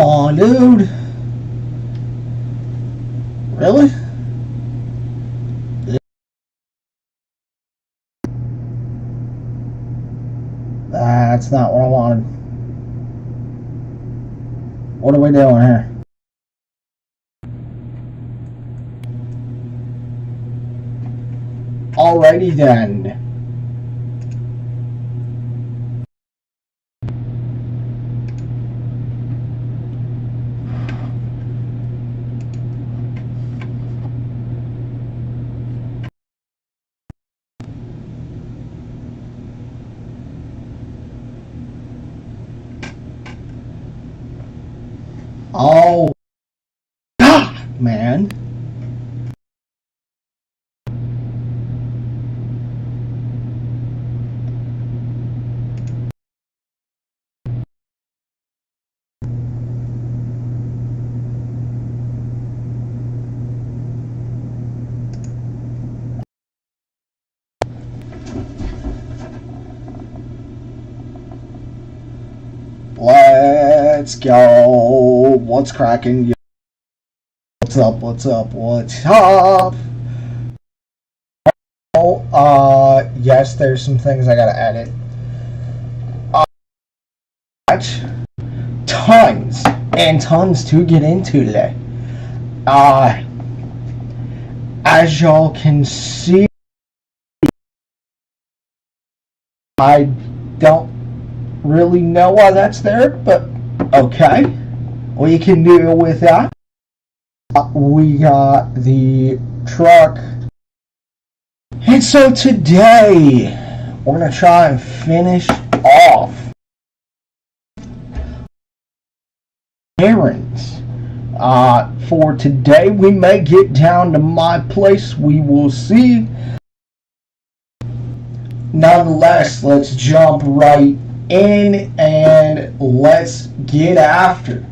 Come on, dude. Really? That's not what I wanted. What are we doing here? Alrighty then. Oh, God, man. Let's go. What's cracking? What's up? What's up? What's up? Oh, yes, there's some things I gotta edit. Tons and tons to get into today. As y'all can see, I don't really know why that's there, but okay, we can deal with that. We got the truck, and so today we're gonna try and finish off errands. For today, we may get down to my place. We will see. Nonetheless, let's jump right in and let's get after.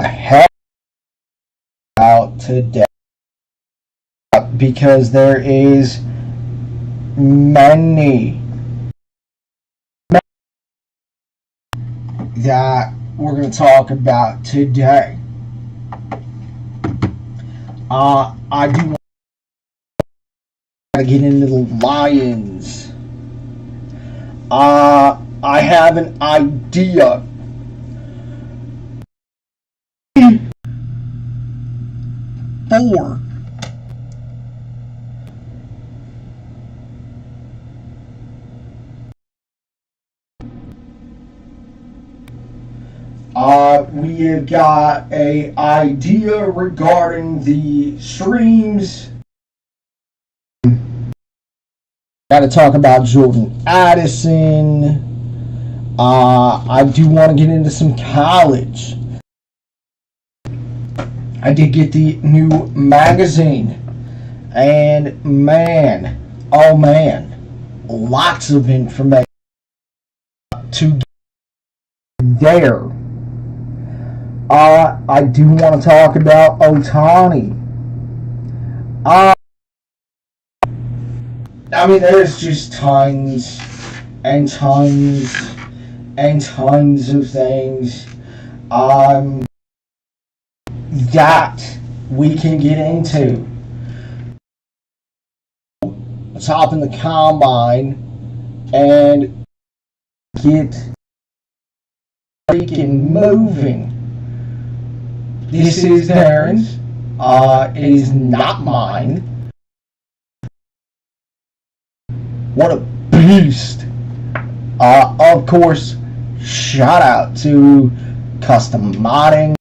Head out today because there is many that we're going to talk about today. I do want to get into the Lions. I have an idea. Four. We have got a idea regarding the streams. Got to talk about Jordan Addison. I do want to get into some college. I did get the new magazine, and man, oh man, lots of information to get there. I do want to talk about Ohtani. I mean, there's just tons and tons and tons of things that we can get into. Let's hop in the combine and get freaking moving. This is Darren's. It is not mine. What a beast. Of course, shout out to Custom Modding,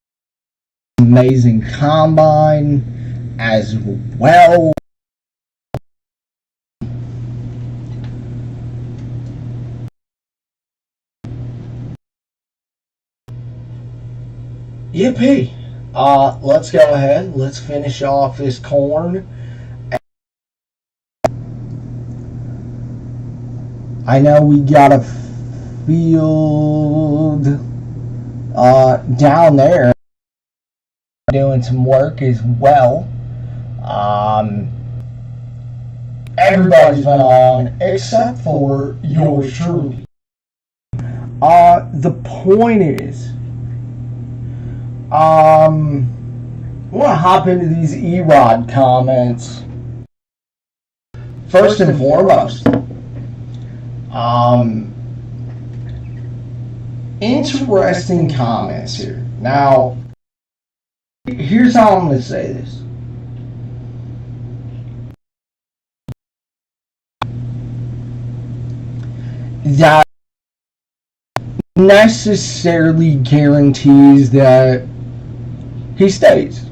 amazing combine as well. Yippee. Let's go ahead. Let's finish off this corn. I know we got a field down there doing some work as well. Everybody's been on except for yours truly. The point is, I want to hop into these Erod comments. First and foremost, interesting comments here. Now, here's how I'm going to say this. That necessarily guarantees that he stays.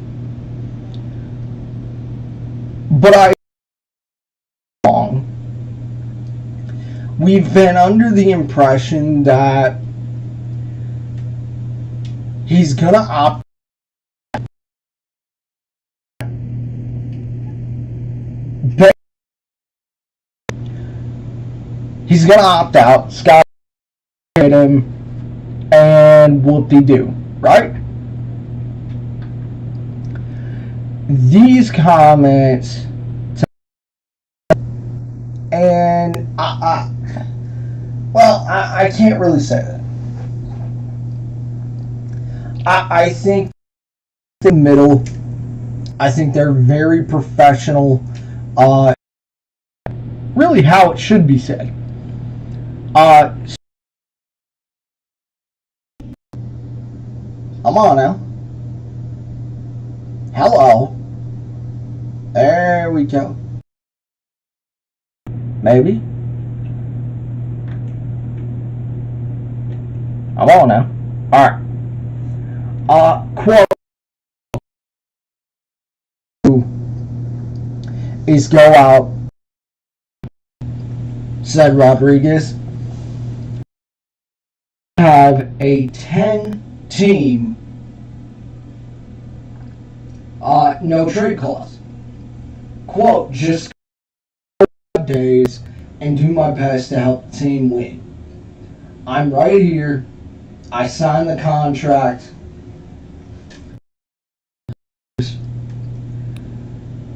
But we've been under the impression that he's gonna opt out. Scott hit him, and whoop-de-doo, right? These comments, and I can't really say that. I think the middle, I think they're very professional, really how it should be said. Come on now. Hello. There we go. Maybe. Come on now. Alright. Quote is go out, said Rodriguez, have a 10-team no trade clause. Quote, just 5 days and do my best to help the team win. I'm right here. I signed the contract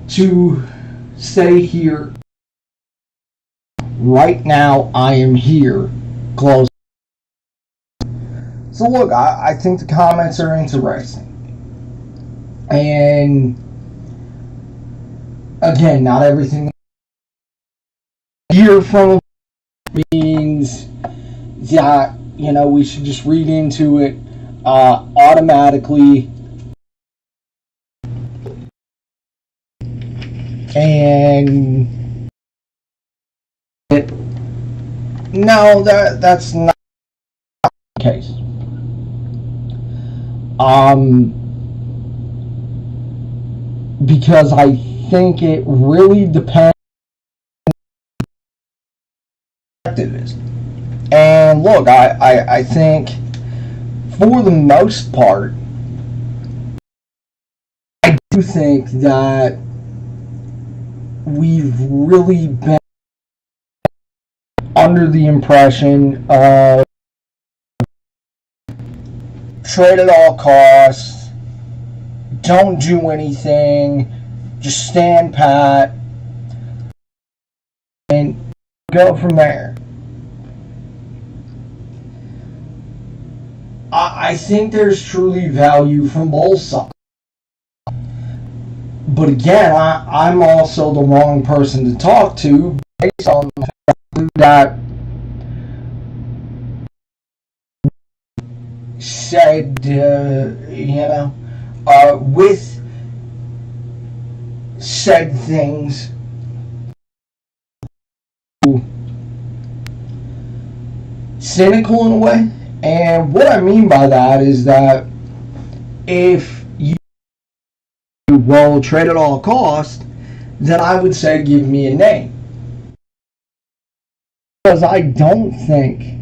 to stay here. Right now, I am here. Close. So look, I think the comments are interesting. And again, not everything here from means that, you know, we should just read into it automatically. And no, that's not the case. Because I think it really depends on what it is. And look, I think for the most part, I do think that we've really been under the impression of trade at all costs, don't do anything, just stand pat, and go from there. I think there's truly value from both sides. But again, I'm also the wrong person to talk to based on the fact that said, with said things, cynical in a way. And what I mean by that is that if you will trade at all costs, then I would say give me a name. Because I don't think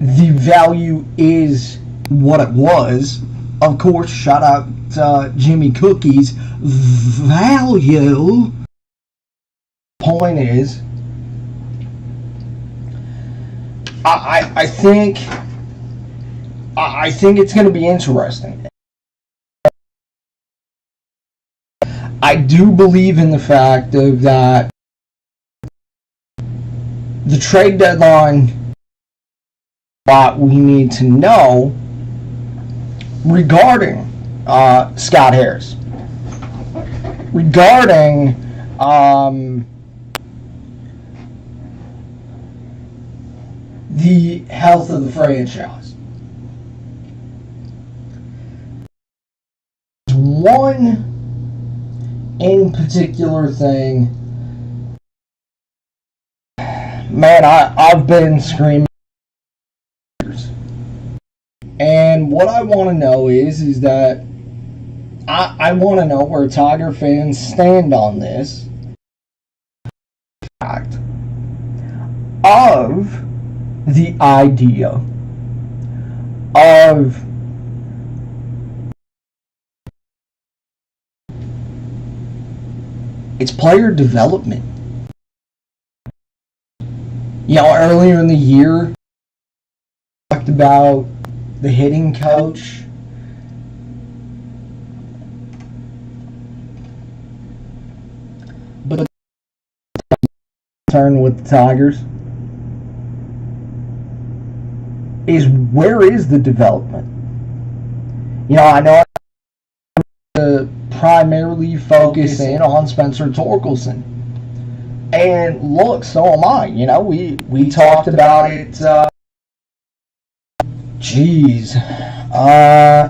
the value is what it was. Of course, shout out to Jimmy Cookie's value. Point is, I think it's going to be interesting. I do believe in the fact of that the trade deadline lot we need to know regarding Scott Harris, regarding the health of the franchise. One in particular thing, man, I've been screaming. And what I want to know is that I want to know where Tiger fans stand on this fact of the idea of its player development. You know, earlier in the year, talked about the hitting coach. But turn with the Tigers is, where is the development? You know, I know to primarily focus in on Spencer Torkelson. And look, so am I. You know, we talked about it.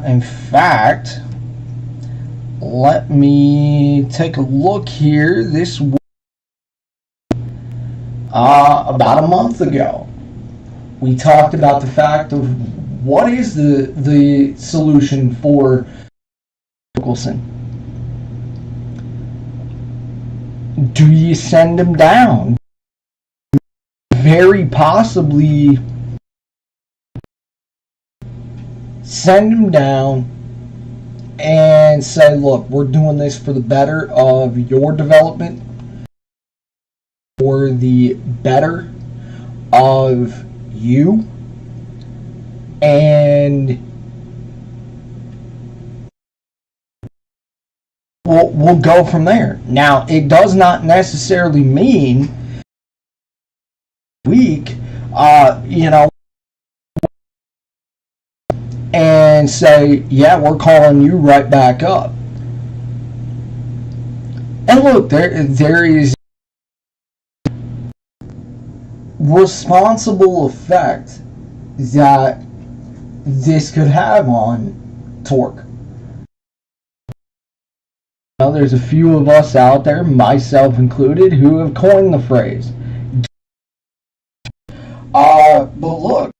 In fact, let me take a look here. This about a month ago, we talked about the fact of what is the solution for Torkelson. Do you send him down? Very possibly send him down and say, look, we're doing this for the better of your development, for the better of you, and we'll go from there. Now, it does not necessarily mean week, you know, and say, yeah, we're calling you right back up. And look, there is responsible effect that this could have on Torque. Now, there's a few of us out there, myself included, who have coined the phrase. But look,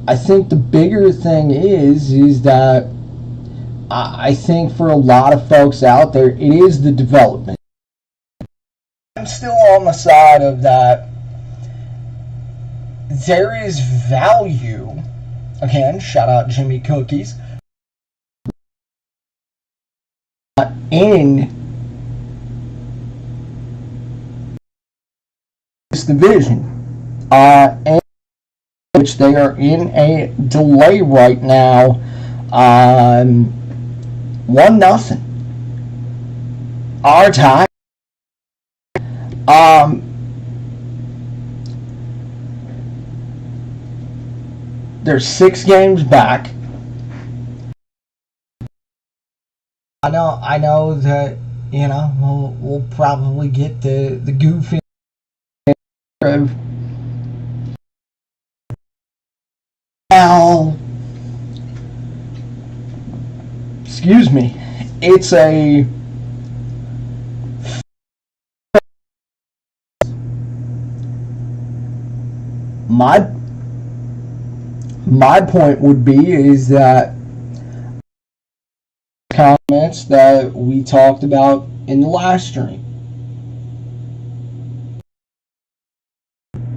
I think the bigger thing is that I think for a lot of folks out there, it is the development. I'm still on the side of that. There is value. Again, shout out Jimmy Cookies. In this division, and which they are in a delay right now, 1-0. Our time. They're 6 games back. I know that, you know, we'll probably get the goofy of now. Excuse me. It's a my point would be is that comments that we talked about in the last stream.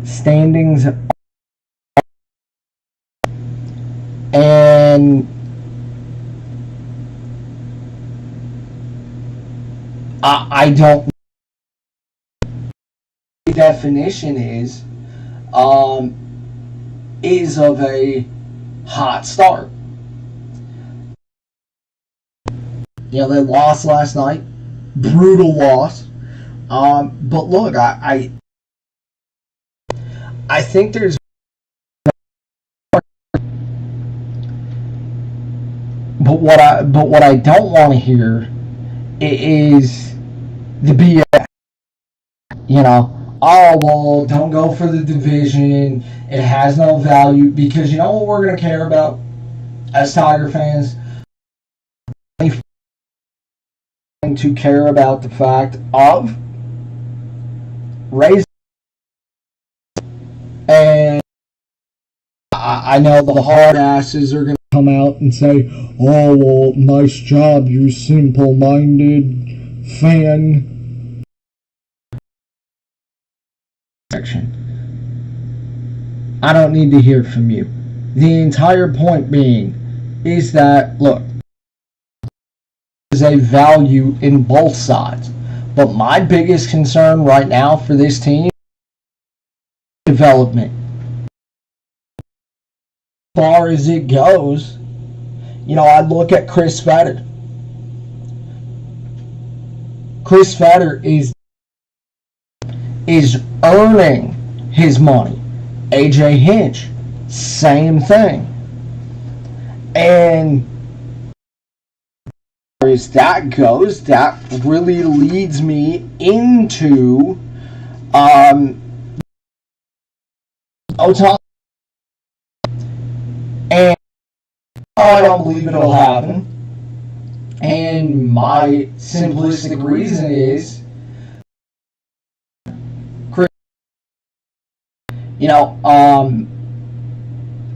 Standings, and I don't know what the definition is of a hot start. You know, they lost last night. Brutal loss. But look, I think there's But what I don't want to hear is the BS. You know, oh well, don't go for the division. It has no value because you know what we're gonna care about as Tiger fans. To care about the fact of raising, and I know the hard asses are gonna come out and say, "Oh well, nice job, you simple-minded fan." I don't need to hear from you. The entire point being is that, look, there's a value in both sides. But my biggest concern right now for this team is development. As far as it goes, you know, I look at Chris Fetter. Chris Fetter is earning his money. AJ Hinch, same thing. And as that goes, that really leads me into Otani. And I don't believe it'll happen. And my simplistic reason is, you know,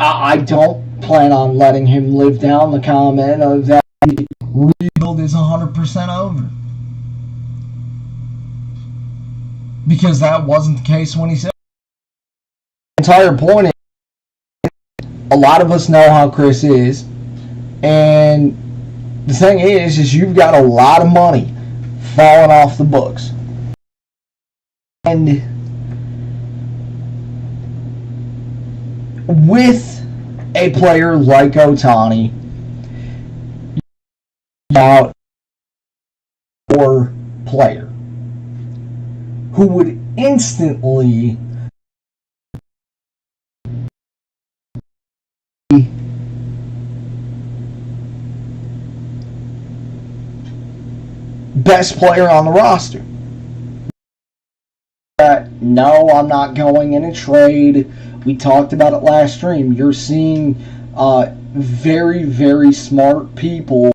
I don't plan on letting him live down the comment of that rebuild is 100% over. Because that wasn't the case when he said. The entire point is, a lot of us know how Chris is, and the thing is you've got a lot of money falling off the books. And with a player like Otani, about or player who would instantly best player on the roster. No, I'm not going in a trade. We talked about it last stream. You're seeing very, very smart people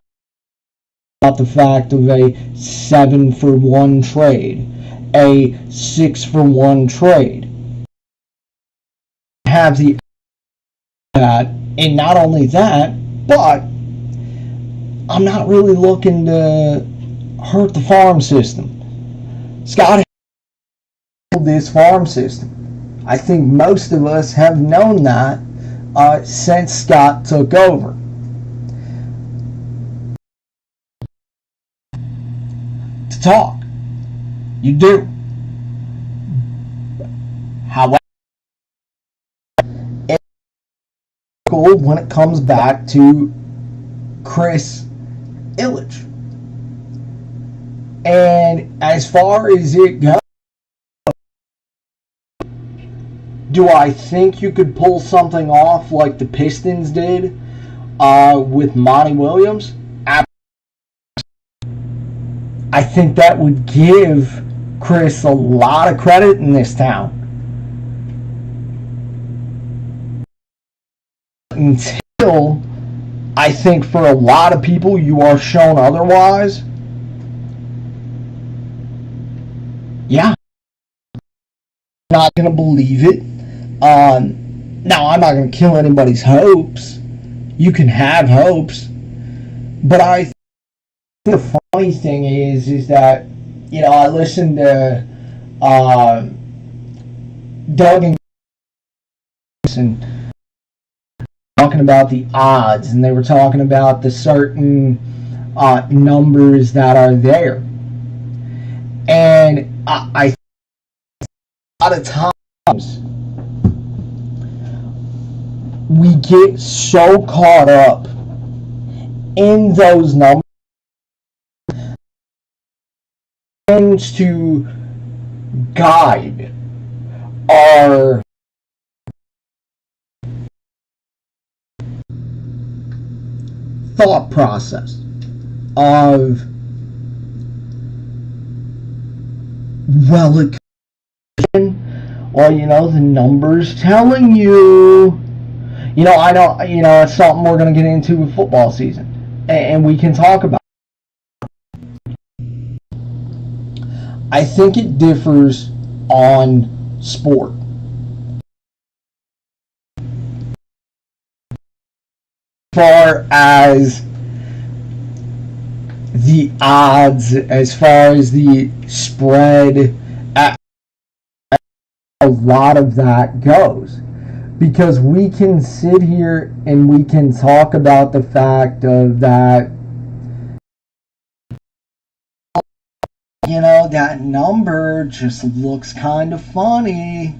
about the fact of a 7-for-1 trade, a 6-for-1 trade. Have the that, and not only that, but I'm not really looking to hurt the farm system. Scott this farm system. I think most of us have known that since Scott took over. To talk, you do. However, it's cool when it comes back to Chris Ilitch. And as far as it goes, do I think you could pull something off like the Pistons did with Monty Williams? Absolutely. I think that would give Chris a lot of credit in this town. Until I think for a lot of people you are shown otherwise. Yeah. I'm not going to believe it. Now, I'm not going to kill anybody's hopes. You can have hopes. But I think the funny thing is that, you know, I listened to Doug and talking about the odds, and they were talking about the certain numbers that are there. And I think a lot of times we get so caught up in those numbers to guide our thought process of, well, it could, well, the numbers telling you, I know, it's something we're going to get into with football season, and we can talk about it. I think it differs on sport. As far as the odds, as far as the spread, a lot of that goes. Because we can sit here and we can talk about the fact of that, that number just looks kind of funny.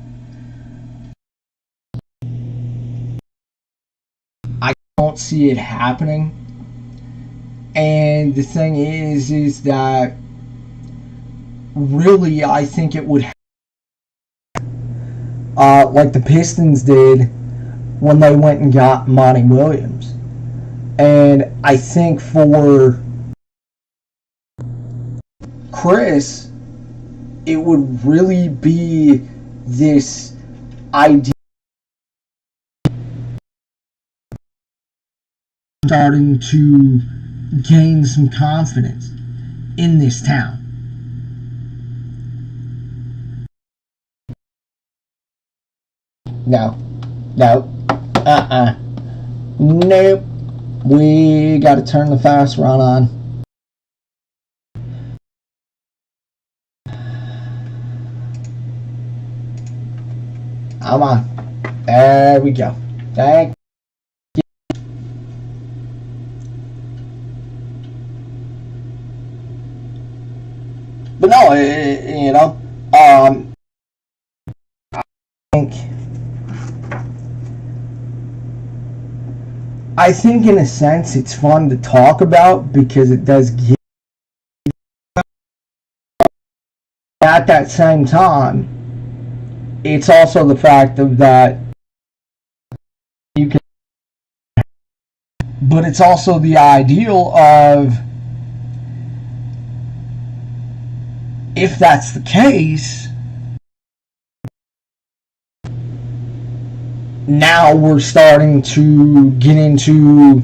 I don't see it happening. And the thing is that really I think it would like the Pistons did when they went and got Monty Williams. And I think for Chris, it would really be this idea starting to gain some confidence in this town. No. Nope. We got to turn the fast run on. Come on. There we go. Thank you. But no, I think in a sense it's fun to talk about because it does give. At that same time, it's also the fact of that you can, but it's also the ideal of, if that's the case, now we're starting to get into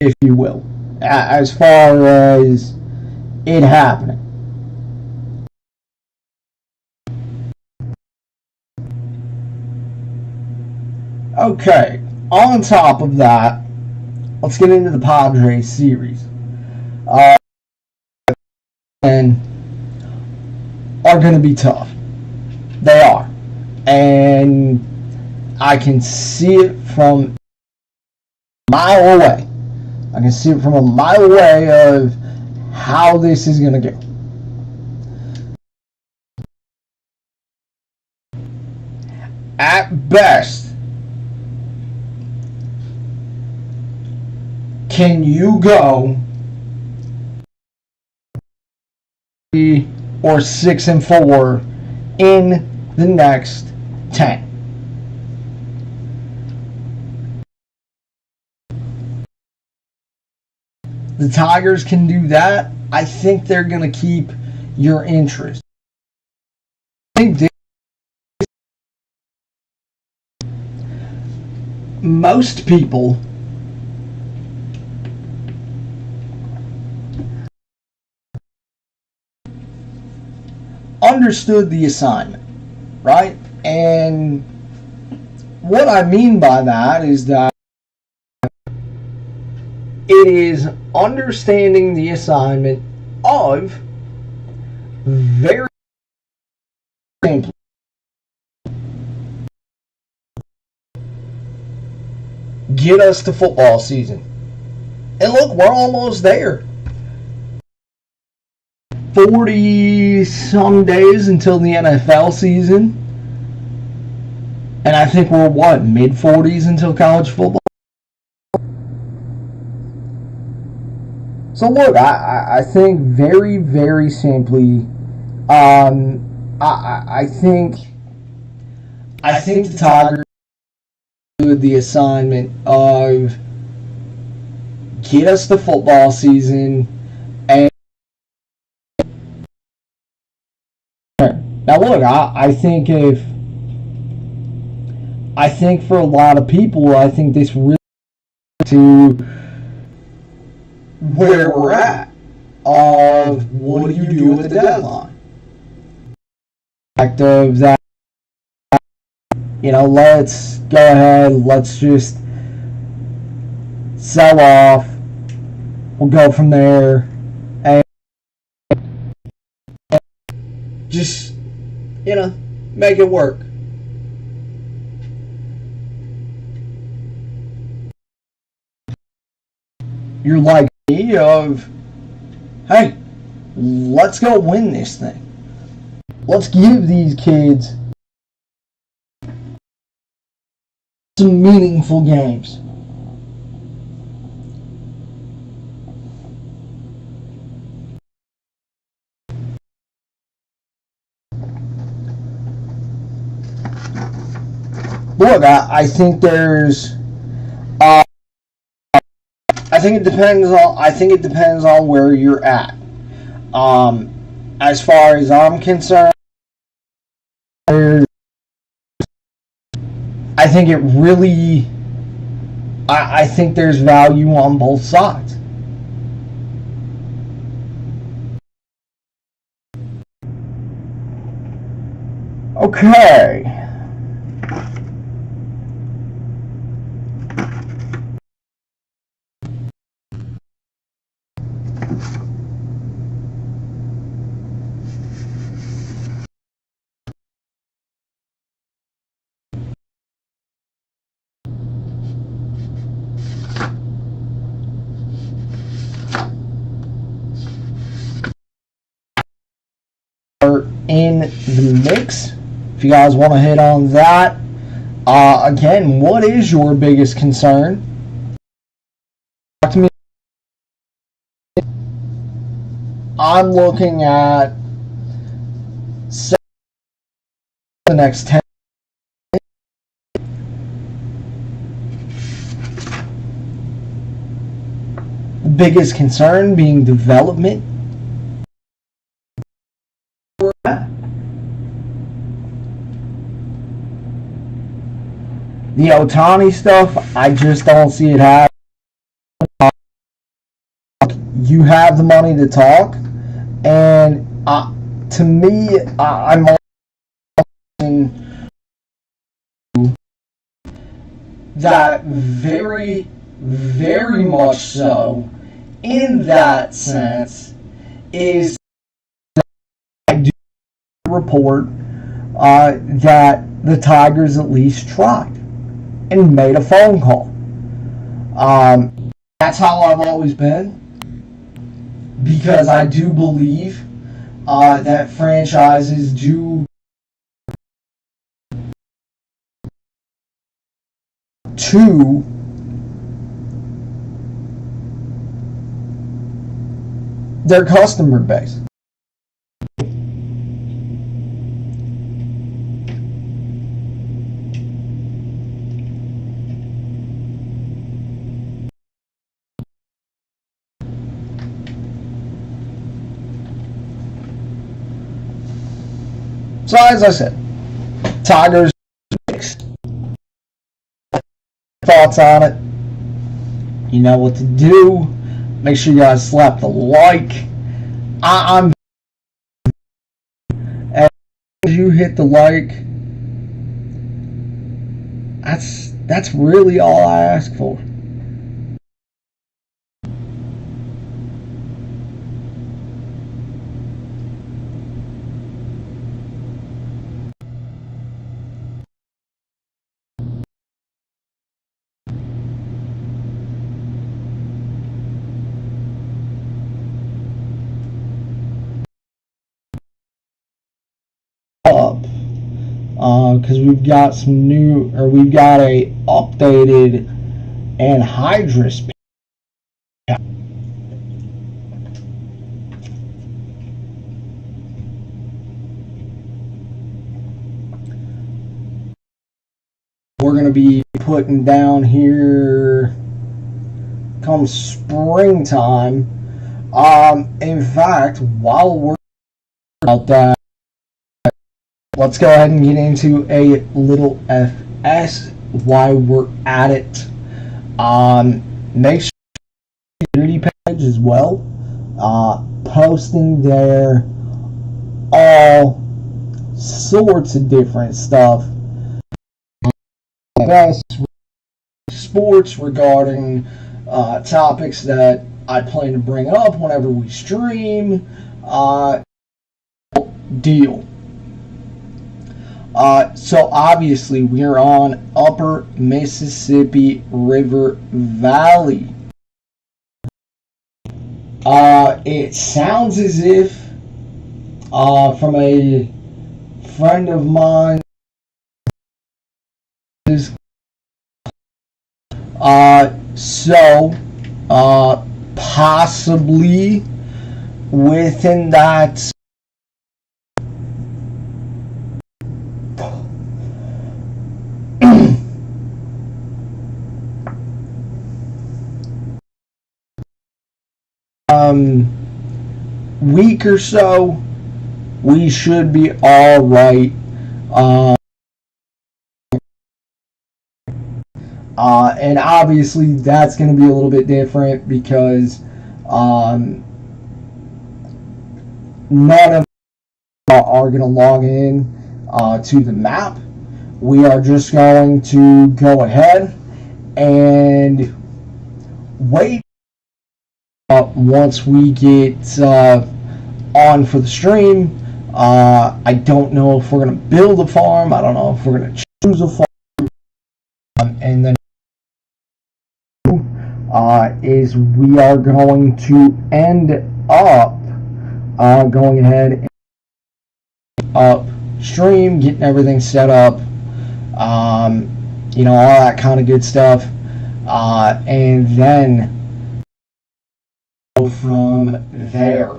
if you will, as far as it happening. Okay, on top of that, let's get into the Padres series. And are going to be tough. They are. And I can see it from a mile away. I can see it from a mile away of how this is going to go. At best, can you go or 6-4 in the next 10? The Tigers can do that. I think they're going to keep your interest. I think most people understood the assignment, right? And what I mean by that is that it is understanding the assignment of very simply get us to football season. And look, we're almost there. 40 some days until the NFL season. And I think we're mid 40s until college football. So look, I think very, very simply, I think I think the Tigers do the assignment of get us the football season. And now look, I think for a lot of people, I think this really to where we're at of what do you do at the deadline. Fact of that, let's go ahead, let's just sell off. We'll go from there and just, make it work. You're like me of, hey, let's go win this thing. Let's give these kids some meaningful games. Look, I think there's, I think it depends on where you're at. As far as I'm concerned, I think it really, I think there's value on both sides. Okay. In the mix, if you guys want to hit on that, again, what is your biggest concern? Talk to me. I'm looking at the next 10. The biggest concern being development. The Otani stuff, I just don't see it happening. You have the money to talk, and to me, I'm that very, very much so. In that sense, is I do report that the Tigers at least tried and made a phone call. That's how I've always been, because I do believe that franchises do to their customer base. So as I said, Tigers mixed. Thoughts on it? You know what to do. Make sure you guys slap the like. I'm as you hit the like. That's really all I ask for. Up because we've got we've got a updated anhydrous we're going to be putting down here come springtime. In fact, while we're about that, let's go ahead and get into a little FS while we're at it. Make sure your community page as well. Posting there all sorts of different stuff. Best sports regarding topics that I plan to bring up whenever we stream. Deal. So obviously we're on Upper Mississippi River Valley. It sounds as if from a friend of mine possibly within that week or so, we should be all right. And obviously that's going to be a little bit different because none of us are going to log in to the map. We are just going to go ahead and wait once we get on for the stream. I don't know if we're going to build a farm. I don't know if we're going to choose a farm. And then is we are going to end up going ahead and upstream, getting everything set up, you know, all that kind of good stuff, and then from there.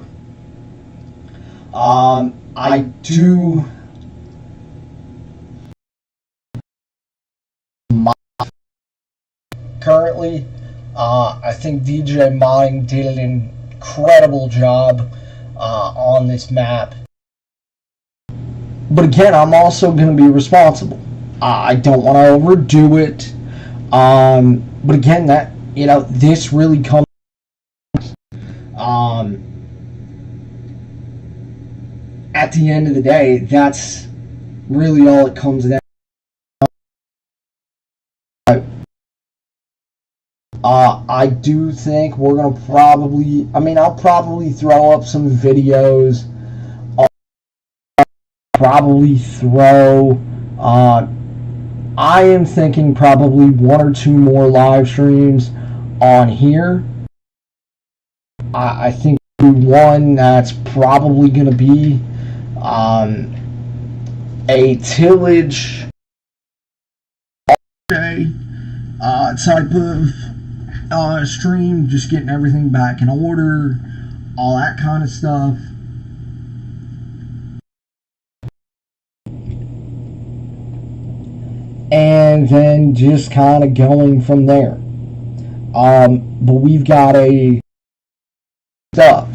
I do currently. I think DJ Modding did an incredible job on this map. But again, I'm also going to be responsible. I don't want to overdo it. But again, that, you know, this really comes at the end of the day, that's really all it comes down. I do think we're going to probably, I'll probably throw up some videos. I'll probably throw, I am thinking probably 1 or 2 more live streams on here. I think one that's probably going to be a tillage type of stream, just getting everything back in order, all that kind of stuff. And then just kind of going from there. But we've got a stuff.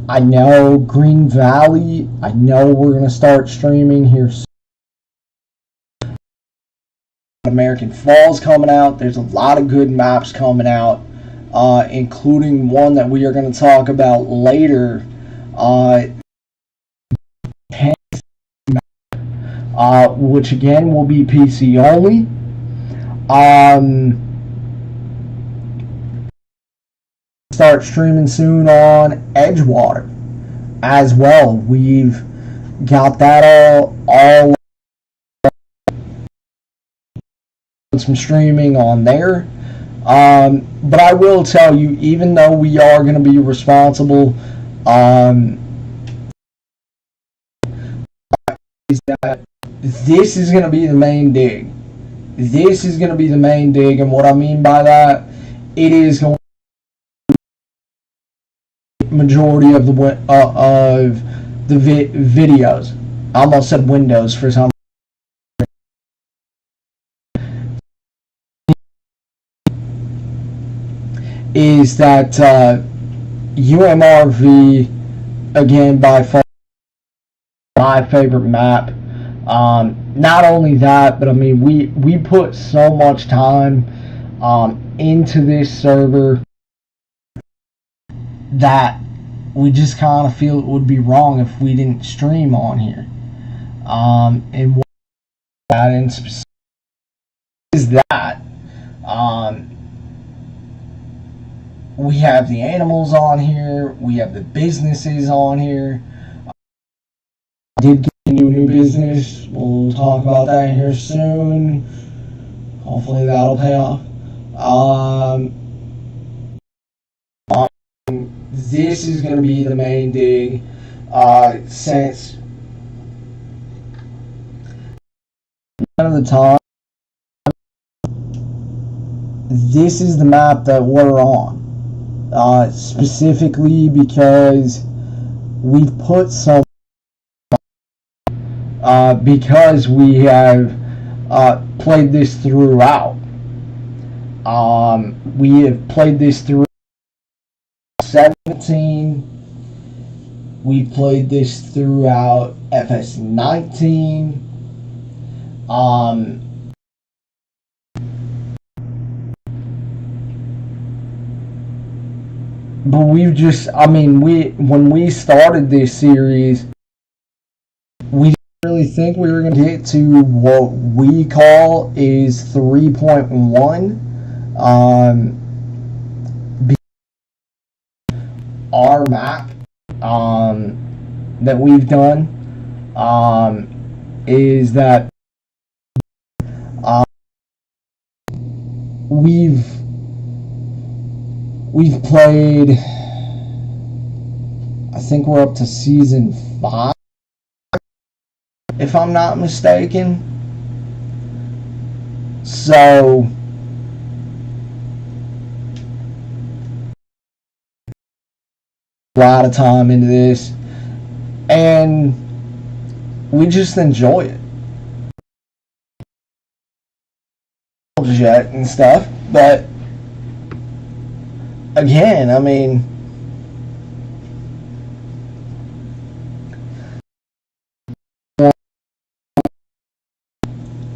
I know Green Valley, I know we're going to start streaming here soon. American Falls coming out. There's a lot of good maps coming out, including one that we are going to talk about later, which again will be PC only. Start streaming soon on Edgewater as well. We've got that all some streaming on there. But I will tell you, even though we are going to be responsible, is that this is going to be the main dig. This is going to be the main dig, and what I mean by that, it is going to be the majority of the videos. I almost said Windows for some. is that UMRV, again, by far my favorite map. Not only that, but I mean, we put so much time into this server that we just kind of feel it would be wrong if we didn't stream on here. And what that in specific is that we have the animals on here, we have the businesses on here. Did get into a new business. We'll talk about that here soon. Hopefully that'll pay off. This is going to be the main dig. Since none of the time, this is the map that we're on. Specifically because we've put so because we have played this throughout. We have played this through 17. We played this throughout FS19. But we've just, I mean, when we started this series, we didn't really think we were going to get to what we call is 3.1. Our map that we've done is that we've played, I think we're up to season 5, if I'm not mistaken. So a lot of time into this, and we just enjoy it. Jet and stuff, but again, I mean,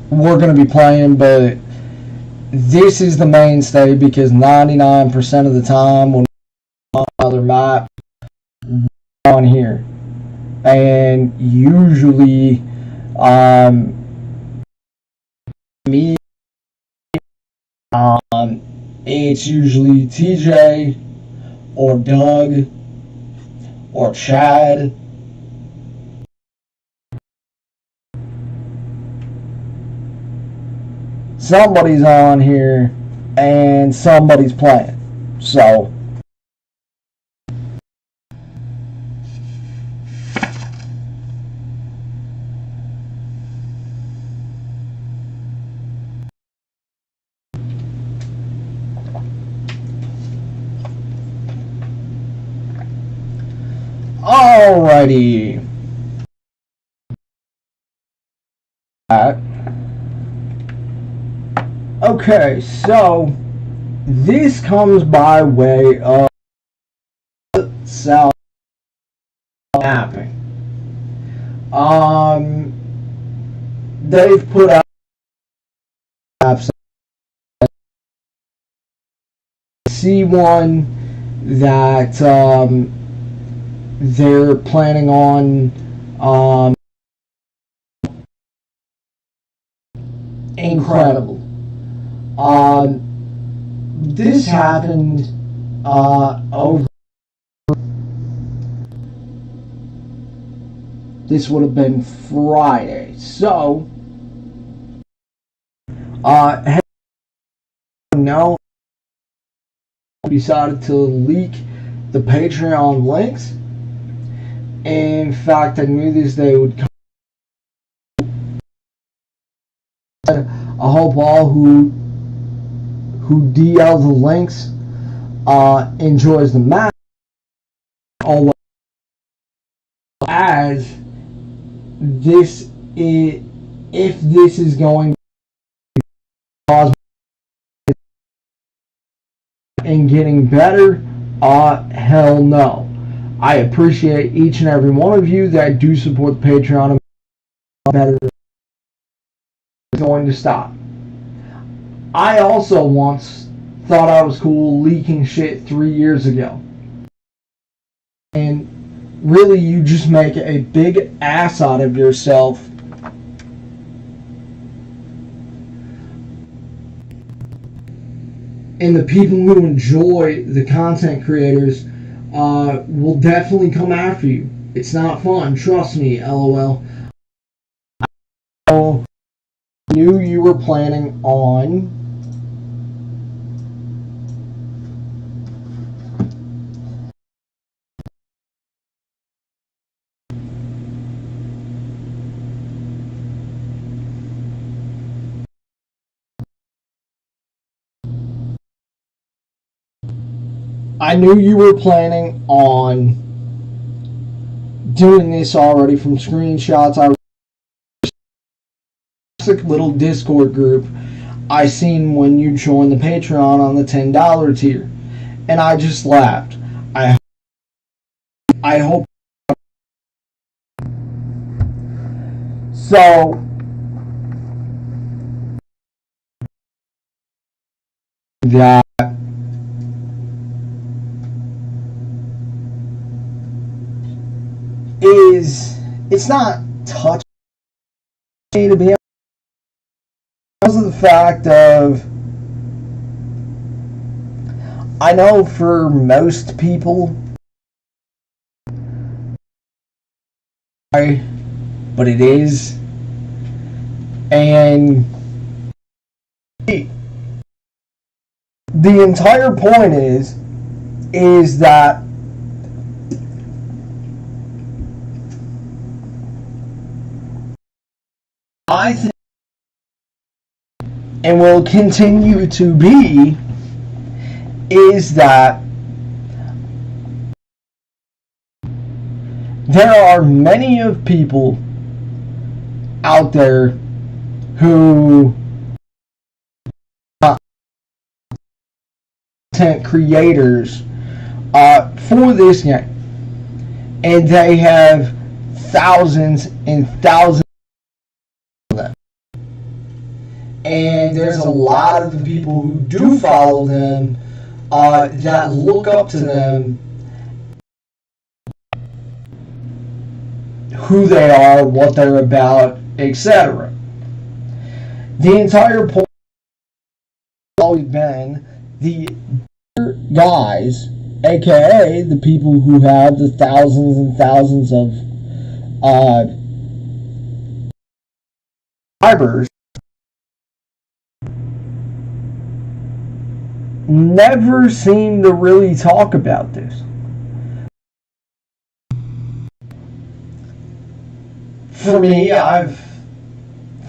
we're going to be playing, but this is the mainstay because 99% of the time when we're on another map, on here, and usually me, it's usually TJ or Doug or Chad. Somebody's on here and somebody's playing. So alrighty. Okay, so this comes by way of South mapping. They've put out maps. See one that they're planning on incredible. This happened over. This would have been Friday. So, no, decided to leak the Patreon links. In fact, I knew this day would come. I hope all who DL the links enjoys the map. Always, as this is, if this is going to cause and getting better? Hell no. I appreciate each and every one of you that do support the Patreon. Better is going to stop. I also once thought I was cool leaking shit 3 years ago. And really, you just make a big ass out of yourself. And the people who enjoy the content creators will definitely come after you. It's not fun, trust me, LOL. I knew you were planning on doing this already from screenshots. I little Discord group I seen when you joined the Patreon on the $10 tier, and I just laughed. I hope so. That it's not touching me to be because of the fact of I know for most people, but it is, and the entire point is that I think, and will continue to be, is that there are many of people out there who content creators for this game, and they have thousands and thousands of them, and there's a lot of the people who do follow them that look up to them, who they are, what they're about, etc. The entire point has always been the guys, aka the people who have the thousands and thousands of subscribers, never seem to really talk about this. For me, if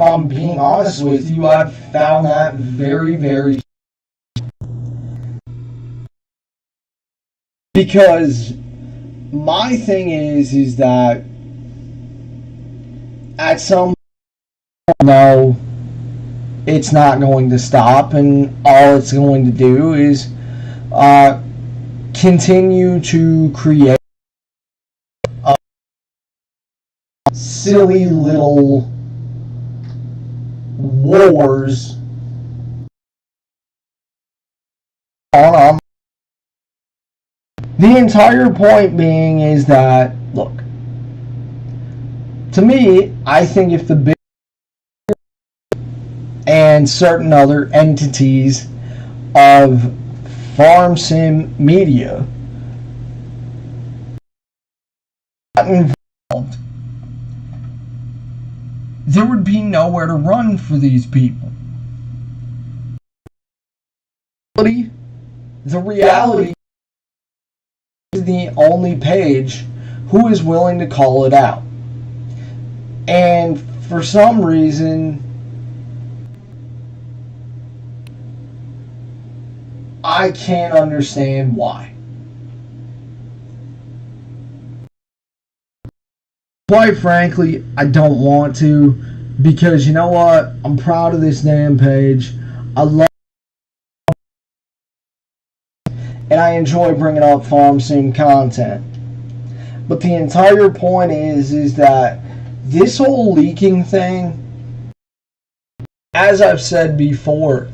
I'm being honest with you, I've found that very, very, because my thing is that at some point, no, it's not going to stop, and all it's going to do is continue to create silly little wars on. The entire point being is that, look, to me, I think if the big and certain other entities of farm sim media got involved, there would be nowhere to run for these people. The reality is the only page who is willing to call it out. And for some reason, I can't understand why. Quite frankly, I don't want to, because you know what? I'm proud of this damn page. I love and I enjoy bringing up farm sim content. But the entire point is that this whole leaking thing, as I've said before,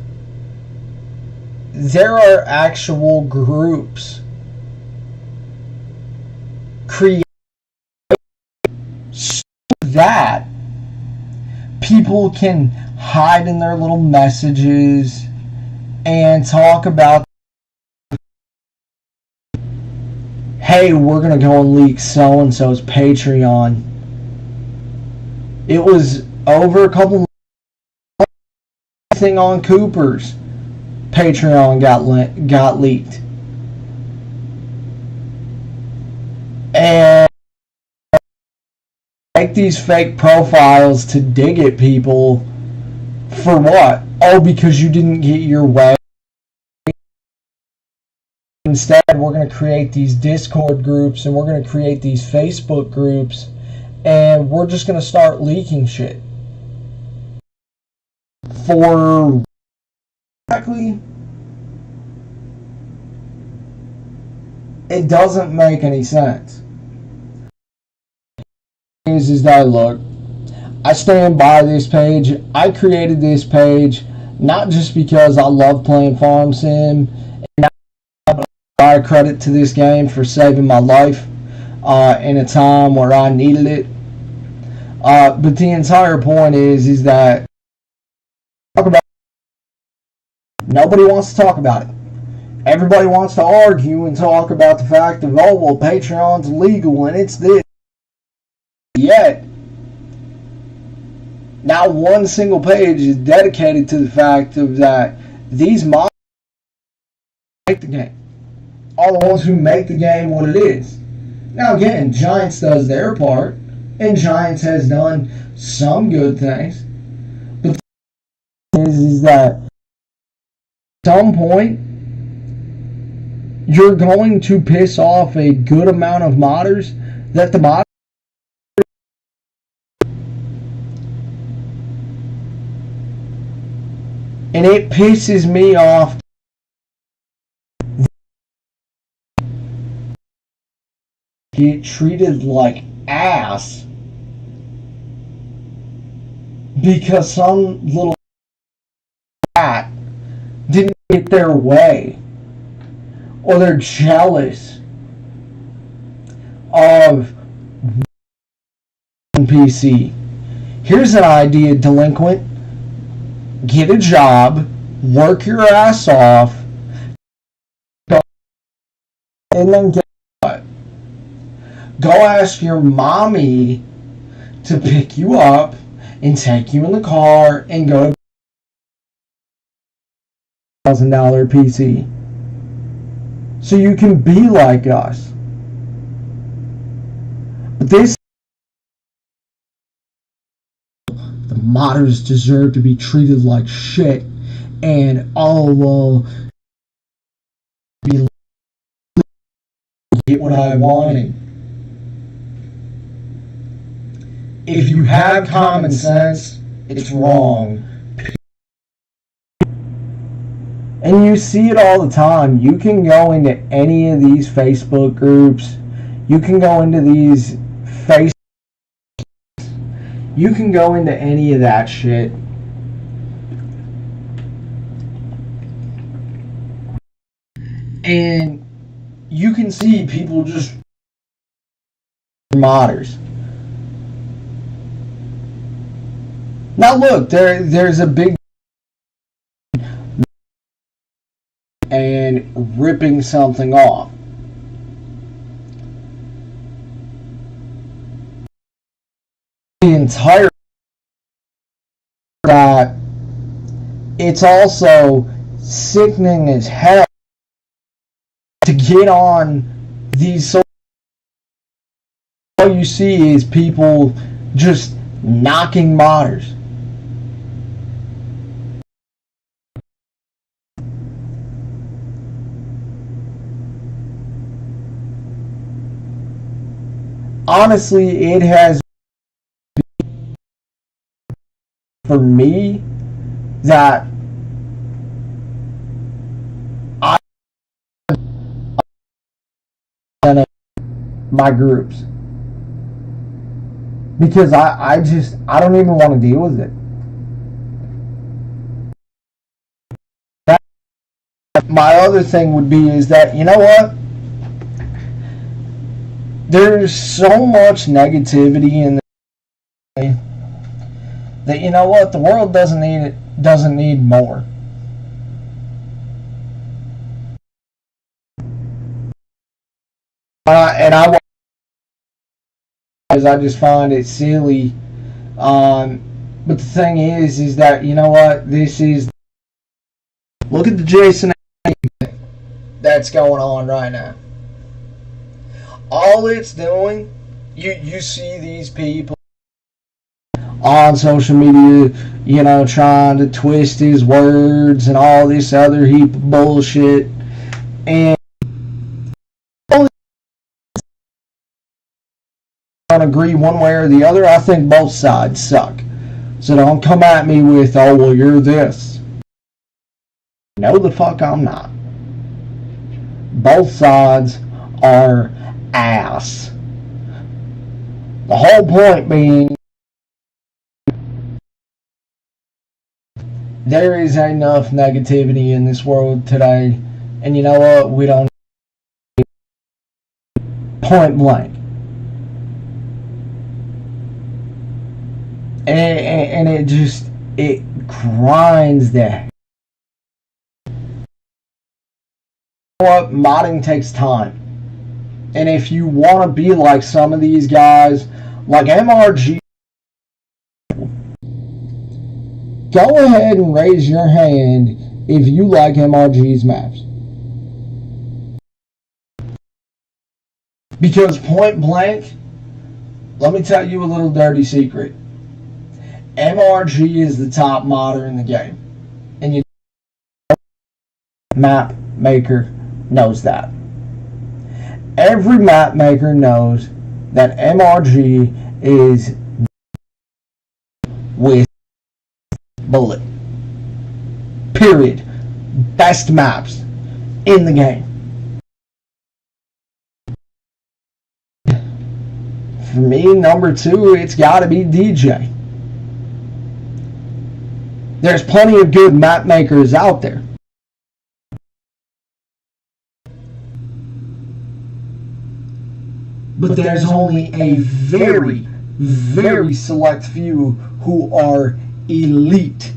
there are actual groups created so that people can hide in their little messages and talk about, hey, we're going to go and leak so-and-so's Patreon. It was over a couple months, thing on Cooper's Patreon got leaked. And make these fake profiles to dig at people for what? Oh, because you didn't get your way. Instead, we're going to create these Discord groups and we're going to create these Facebook groups and we're just going to start leaking shit. For exactly, it doesn't make any sense. Is that, look, I stand by this page. I created this page not just because I love playing farm sim and I credit to this game for saving my life in a time where I needed it. But the entire point is that nobody wants to talk about it. Everybody wants to argue and talk about the fact of, oh, well, Patreon's legal and it's this. Yet, not one single page is dedicated to the fact of that these mods make the game. All the ones who make the game what it is. Now again, Giants does their part, and Giants has done some good things. But the thing is that at some point, you're going to piss off a good amount of modders that the modders. And it pisses me off. Get treated like ass because some little cat didn't get their way, or they're jealous of PC. Here's an idea, delinquent. Get a job, work your ass off, and then get what? Go ask your mommy to pick you up and take you in the car and go to $1,000 PC. So you can be like us. But this, the modders deserve to be treated like shit, and all will be get what I wanted. If you have common sense, it's wrong. And you see it all the time. You can go into any of these Facebook groups. You can go into these you can go into any of that shit. And you can see people just modders. Now look, there's a big and ripping something off. The entire that it's also sickening as hell to get on these. All you see is people just knocking modders. Honestly, it has been for me that my groups. Because I don't even want to deal with it. My other thing would be is that, you know what? There's so much negativity in the that, you know what, the world doesn't need more. And I just find it silly. But the thing is that, you know what, this is, look at the Jason that's going on right now. All it's doing, you see these people on social media, you know, trying to twist his words and all this other heap of bullshit. And I don't agree one way or the other. I think both sides suck. So don't come at me with, oh, well, you're this. No, the fuck I'm not. Both sides are ass. The whole point being, there is enough negativity in this world today, and you know what? We don't need point blank. And it grinds that. You know what? Modding takes time. And if you want to be like some of these guys, like MRG, go ahead and raise your hand if you like MRG's maps. Because point blank, let me tell you a little dirty secret. MRG is the top modder in the game. And you map maker knows that. Every map maker knows that MRG is with bullet. Period. Best maps in the game. For me, number 2, it's got to be DJ. There's plenty of good map makers out there. But there's only a very, very select few who are elite.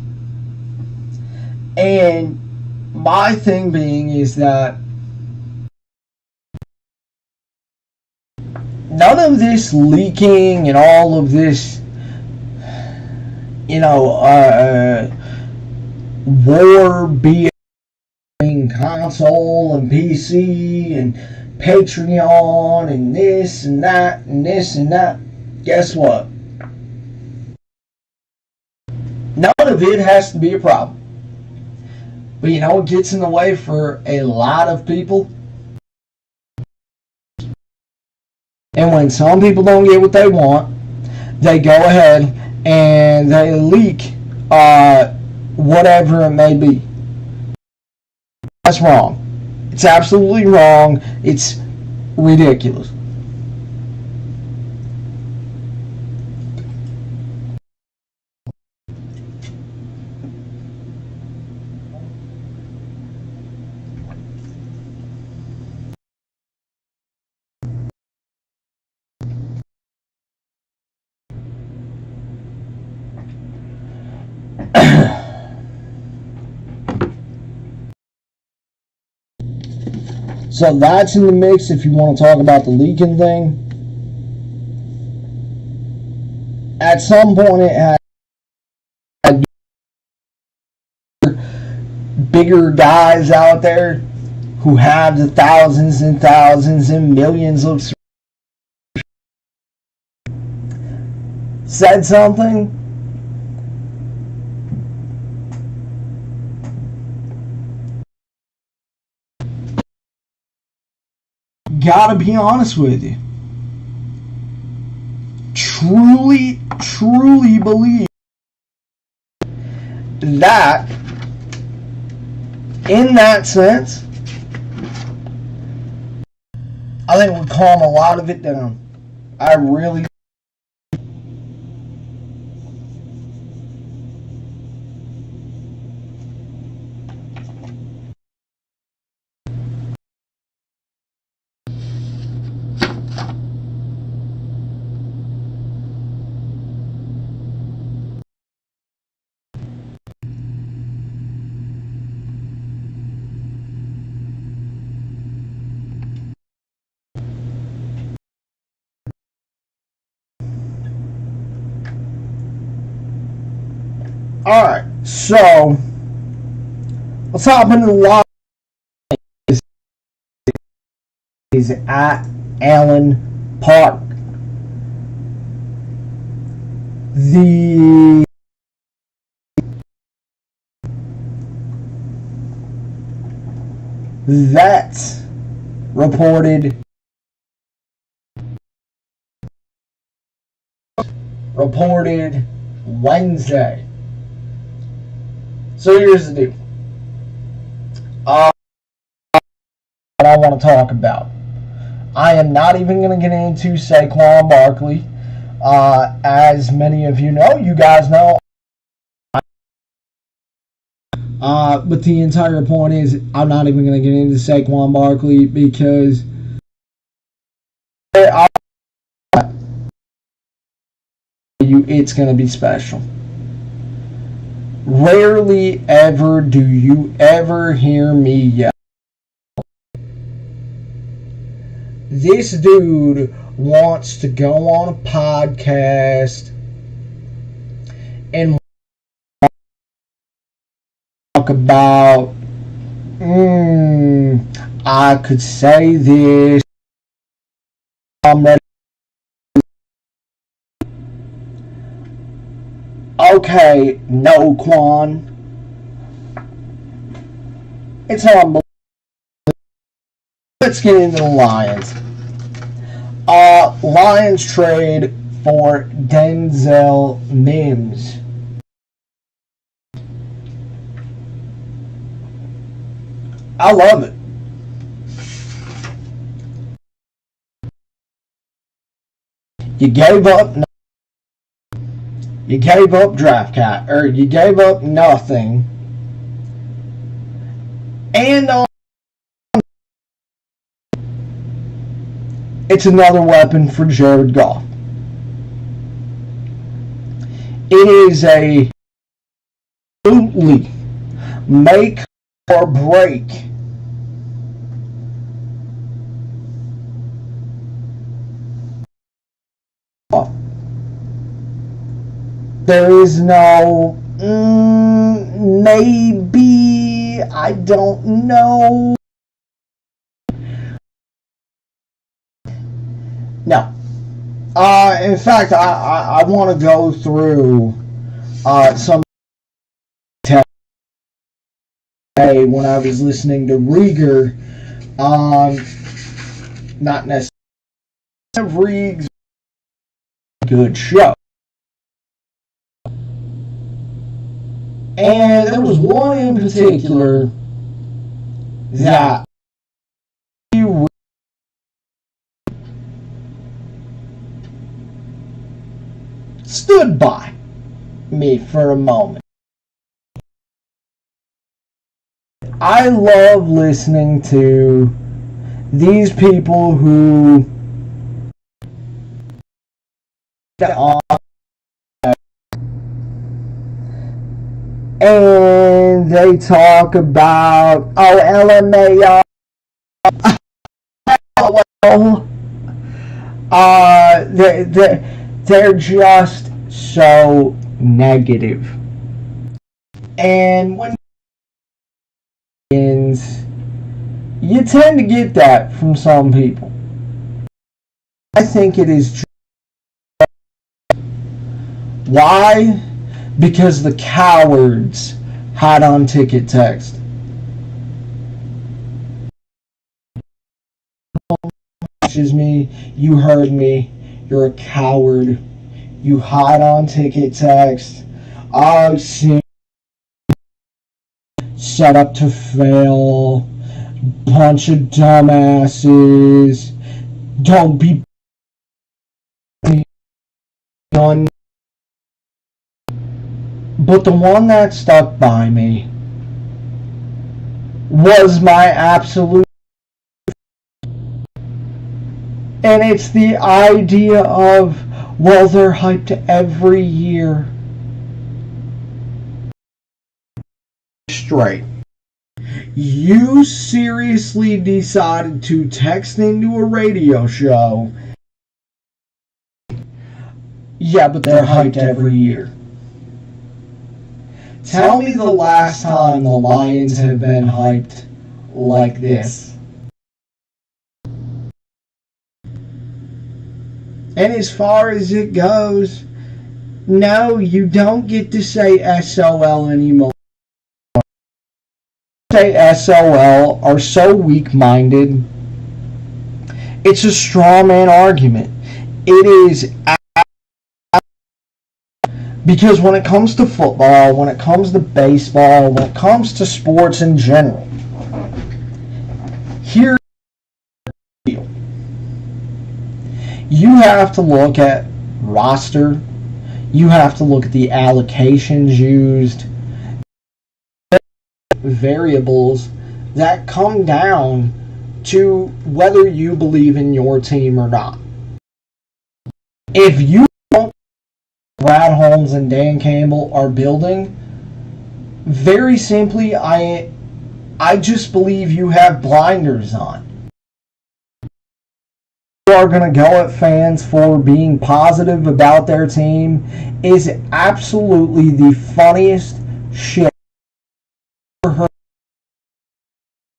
And my thing being is that none of this leaking and all of this, you know, war being console and PC and Patreon and this and that and this and that. Guess what? None of it has to be a problem. But you know what gets in the way for a lot of people? And when some people don't get what they want, they go ahead and they leak whatever it may be. That's wrong. It's absolutely wrong. It's ridiculous. So that's in the mix if you want to talk about the leaking thing. At some point it had bigger guys out there who have the thousands and thousands and millions of said something. Gotta be honest with you. Truly believe that in that sense I think would calm a lot of it down. I really. Alright, so let's hop into the line. Is at Allen Park. The vets reported Wednesday. So here's the deal. What I want to talk about. I am not even going to get into Saquon Barkley. As many of you know, you guys know. But the entire point is, I'm not even going to get into Saquon Barkley because it's going to be special. Rarely ever do you ever hear me yell. This dude wants to go on a podcast and talk about, I could say this. I'm ready. Okay, no, Quan. It's unbelievable. Let's get into the Lions. Lions trade for Denzel Mims. I love it. You gave up draft cap, or you gave up nothing, and it's another weapon for Jared Goff. It is a absolutely make or break there is no maybe, I don't know. No. In fact, I want to go through some today when I was listening to Rieger. Not necessarily Rieger's good show. And there was one in particular that stood by me for a moment. I love listening to these people who and they talk about LMAO. They're just so negative. And when you tend to get that from some people. I think it is true. Why? Because the cowards hide on ticket text. Excuse me, you heard me. You're a coward. You hide on ticket text. Oh, set up to fail. Bunch of dumbasses. Don't be done. But the one that stuck by me was my absolute, and it's the idea of, well, they're hyped every year. Straight. You seriously decided to text into a radio show? Yeah, but they're hyped every year. Tell me the last time the Lions have been hyped like this. And as far as it goes, no, you don't get to say SOL anymore. Say SOL are so weak-minded. It's a straw man argument. It is, because when it comes to football, when it comes to baseball, when it comes to sports in general, here's the deal. You have to look at roster. You have to look at the allocations used, variables that come down to whether you believe in your team or not. If you don't, Brad Holmes and Dan Campbell are building, very simply, I just believe you have blinders on. You are going to go at fans for being positive about their team is absolutely the funniest shit I've ever heard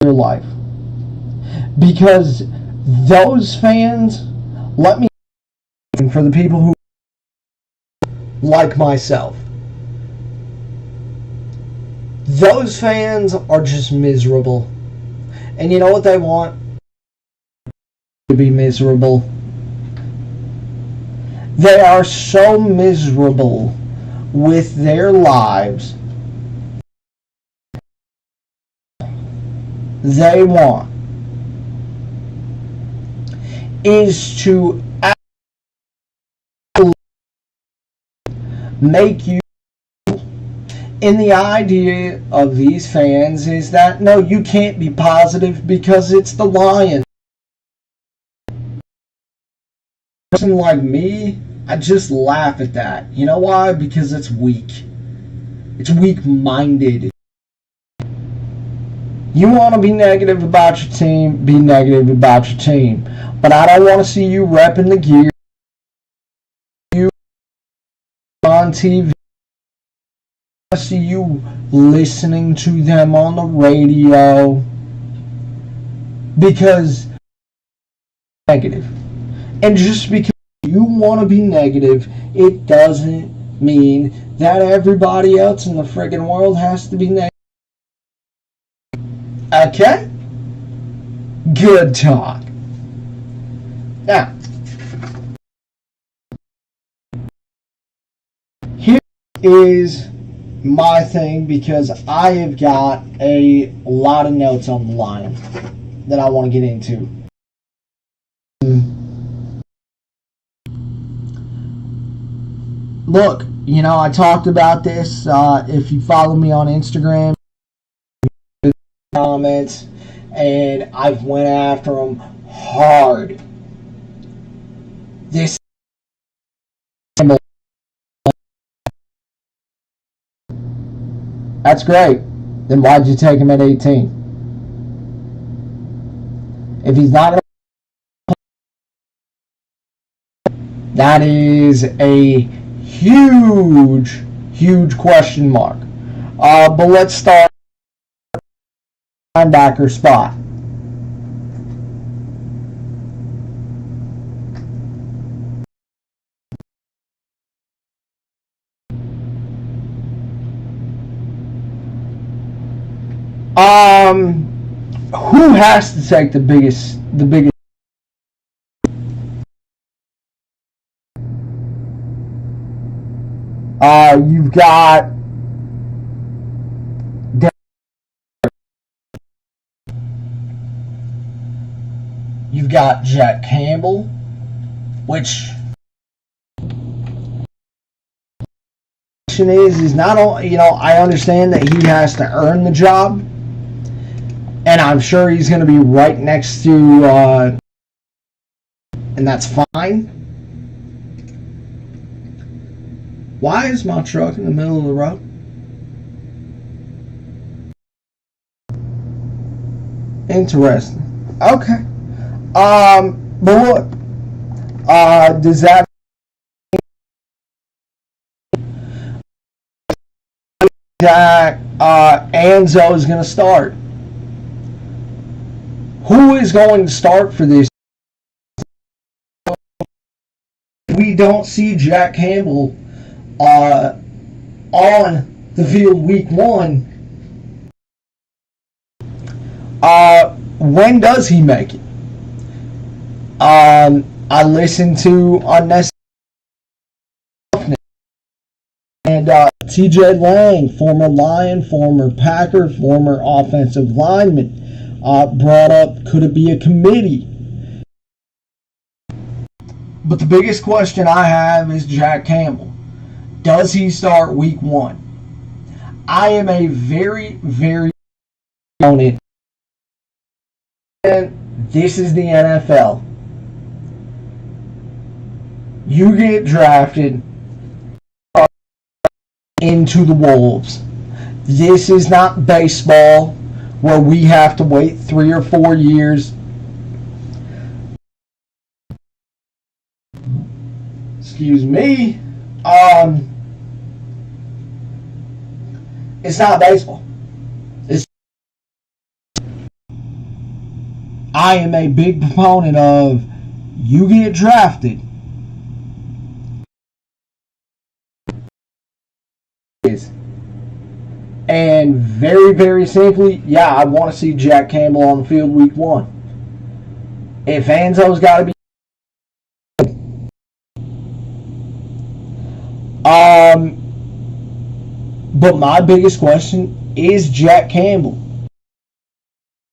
in your life. Because those fans, let me, for the people who like myself, those fans are just miserable. And you know what they want? To be miserable. They are so miserable with their lives. They want is to make you, and the idea of these fans is that no, you can't be positive because it's the Lions. A person like me, I just laugh at that. You know why? Because it's weak. It's weak-minded. You want to be negative about your team, be negative about your team. But I don't want to see you repping the gear. You on TV. I see you listening to them on the radio. Because negative. And just because you want to be negative, it doesn't mean that everybody else in the friggin' world has to be negative. Okay? Good talk. Now, here is my thing, because I have got a lot of notes on the Lions that I want to get into. Look, you know, I talked about this. If you follow me on Instagram, comments, and I've went after them hard. This that's great. Then why'd you take him at 18? If he's not, that is a huge, huge question mark. But let's start linebacker spot. Who has to take the biggest? You've got got Jack Campbell, which is not all, I understand that he has to earn the job, and I'm sure he's going to be right next to and that's fine. Why is my truck in the middle of the road? Interesting. Okay. But look, does that that Enzo is going to start? Who is going to start for this? We don't see Jack Campbell on the field week 1. When does he make it? I listened to Unnecessary and TJ Lang, former Lion, former Packer, former offensive lineman, brought up, could it be a committee? But the biggest question I have is Jack Campbell. Does he start week 1? I am a very, very on it. And this is the NFL. You get drafted into the Wolves. This is not baseball where we have to wait 3 or 4 years. Excuse me. It's not baseball. I am a big proponent of you get drafted. And very, very simply, yeah, I want to see Jack Campbell on the field week 1. If Enzo's got to be but my biggest question is Jack Campbell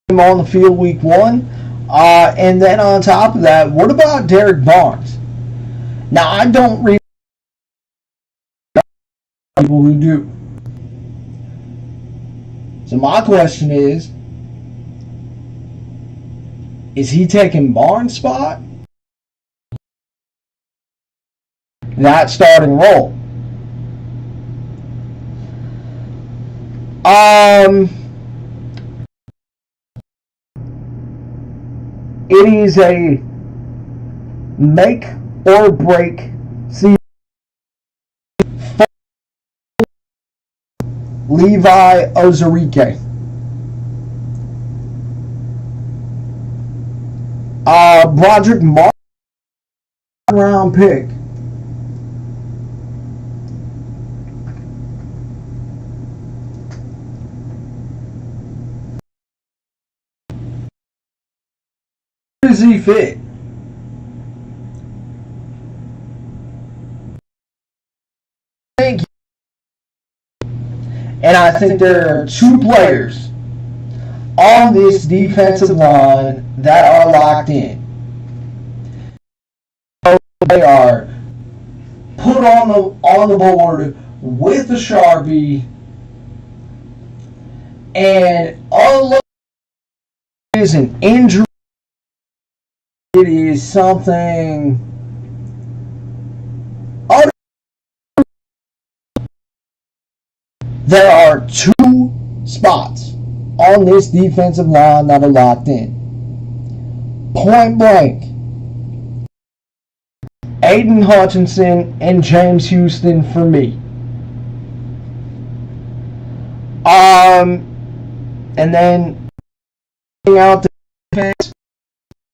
on the field week 1, and then on top of that, what about Derek Barnes? Now I don't read people who do. So my question is he taking Barnes' spot? That starting role. It is a make or break season. Levi Ozarike. Broderick Martin, round pick. Where does he fit? Thank you. And I think there are 2 players on this defensive line that are locked in. They are put on the board with a Sharpie, and although it is an injury, it is something other. There are 2 spots on this defensive line that are locked in. Point blank. Aiden Hutchinson and James Houston for me. And then out the defense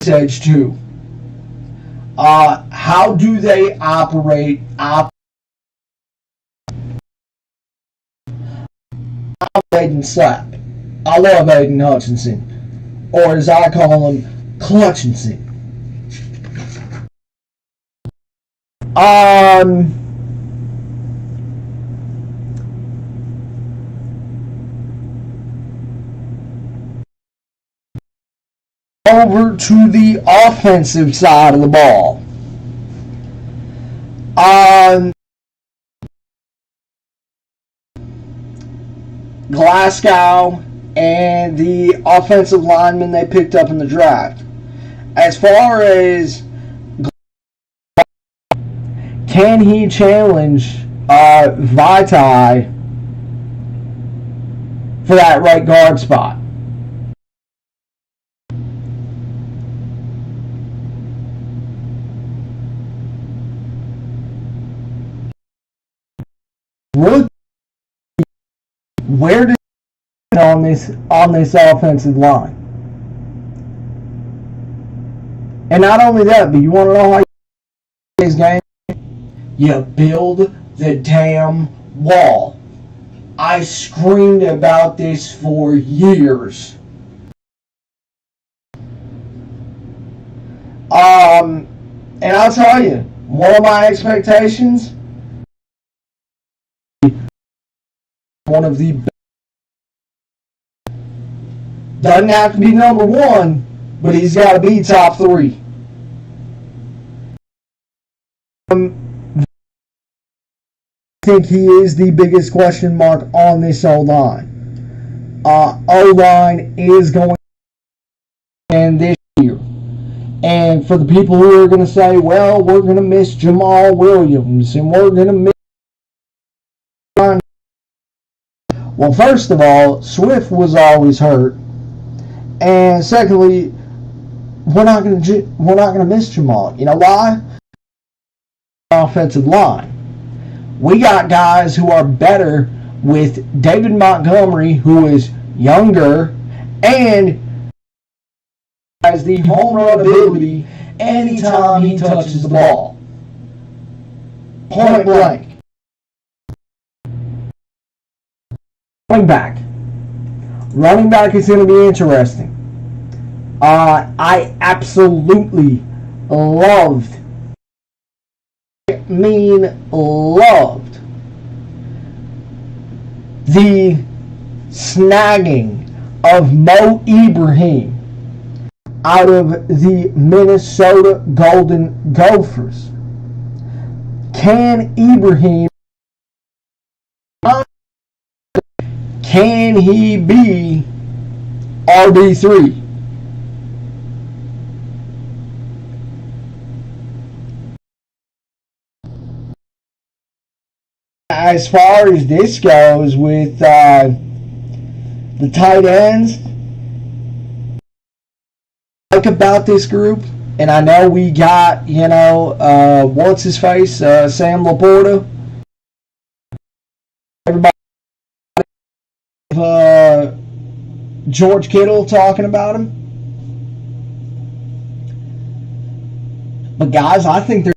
edge 2. How do they operate? Aiden Slap. I love Aiden Hutchinson, or as I call him, Clutchinson. over to the offensive side of the ball. Glasgow and the offensive lineman they picked up in the draft. As far as can he challenge Vitae for that right guard spot? Really, where does it on this offensive line? And not only that, but you want to know how you play this game? You build the damn wall. I screamed about this for years. And I'll tell you, one of my expectations, one of the best. Doesn't have to be number one, but he's got to be top three. I think he is the biggest question mark on this O-line. O-line is going to end this year. And for the people who are going to say, well, we're going to miss Jamal Williams and we're going to miss... Well, first of all, Swift was always hurt. And secondly, we're not going to miss Jamal. You know why? Offensive line. We got guys who are better with David Montgomery, who is younger and has the home run ability anytime he touches the ball. Point blank. Running back is going to be interesting. I absolutely loved the snagging of Mo Ibrahim out of the Minnesota Golden Gophers. Can he be RB3? As far as this goes with the tight ends, like about this group, and I know we got, what's his face, Sam Laporta. Everybody, George Kittle talking about him. But guys, I think they're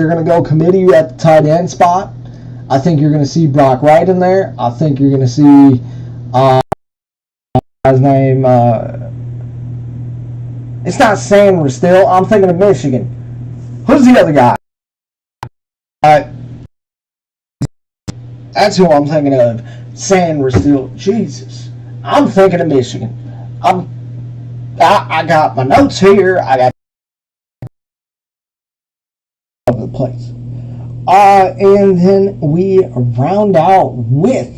going to go committee at the tight end spot. I think you're going to see Brock Wright in there. I think you're going to see his name. It's not Sandra still. I'm thinking of Michigan. Who's the other guy? That's who I'm thinking of. Sandra still. Jesus. I'm thinking of Michigan. I got my notes here. I got over the place. And then we round out with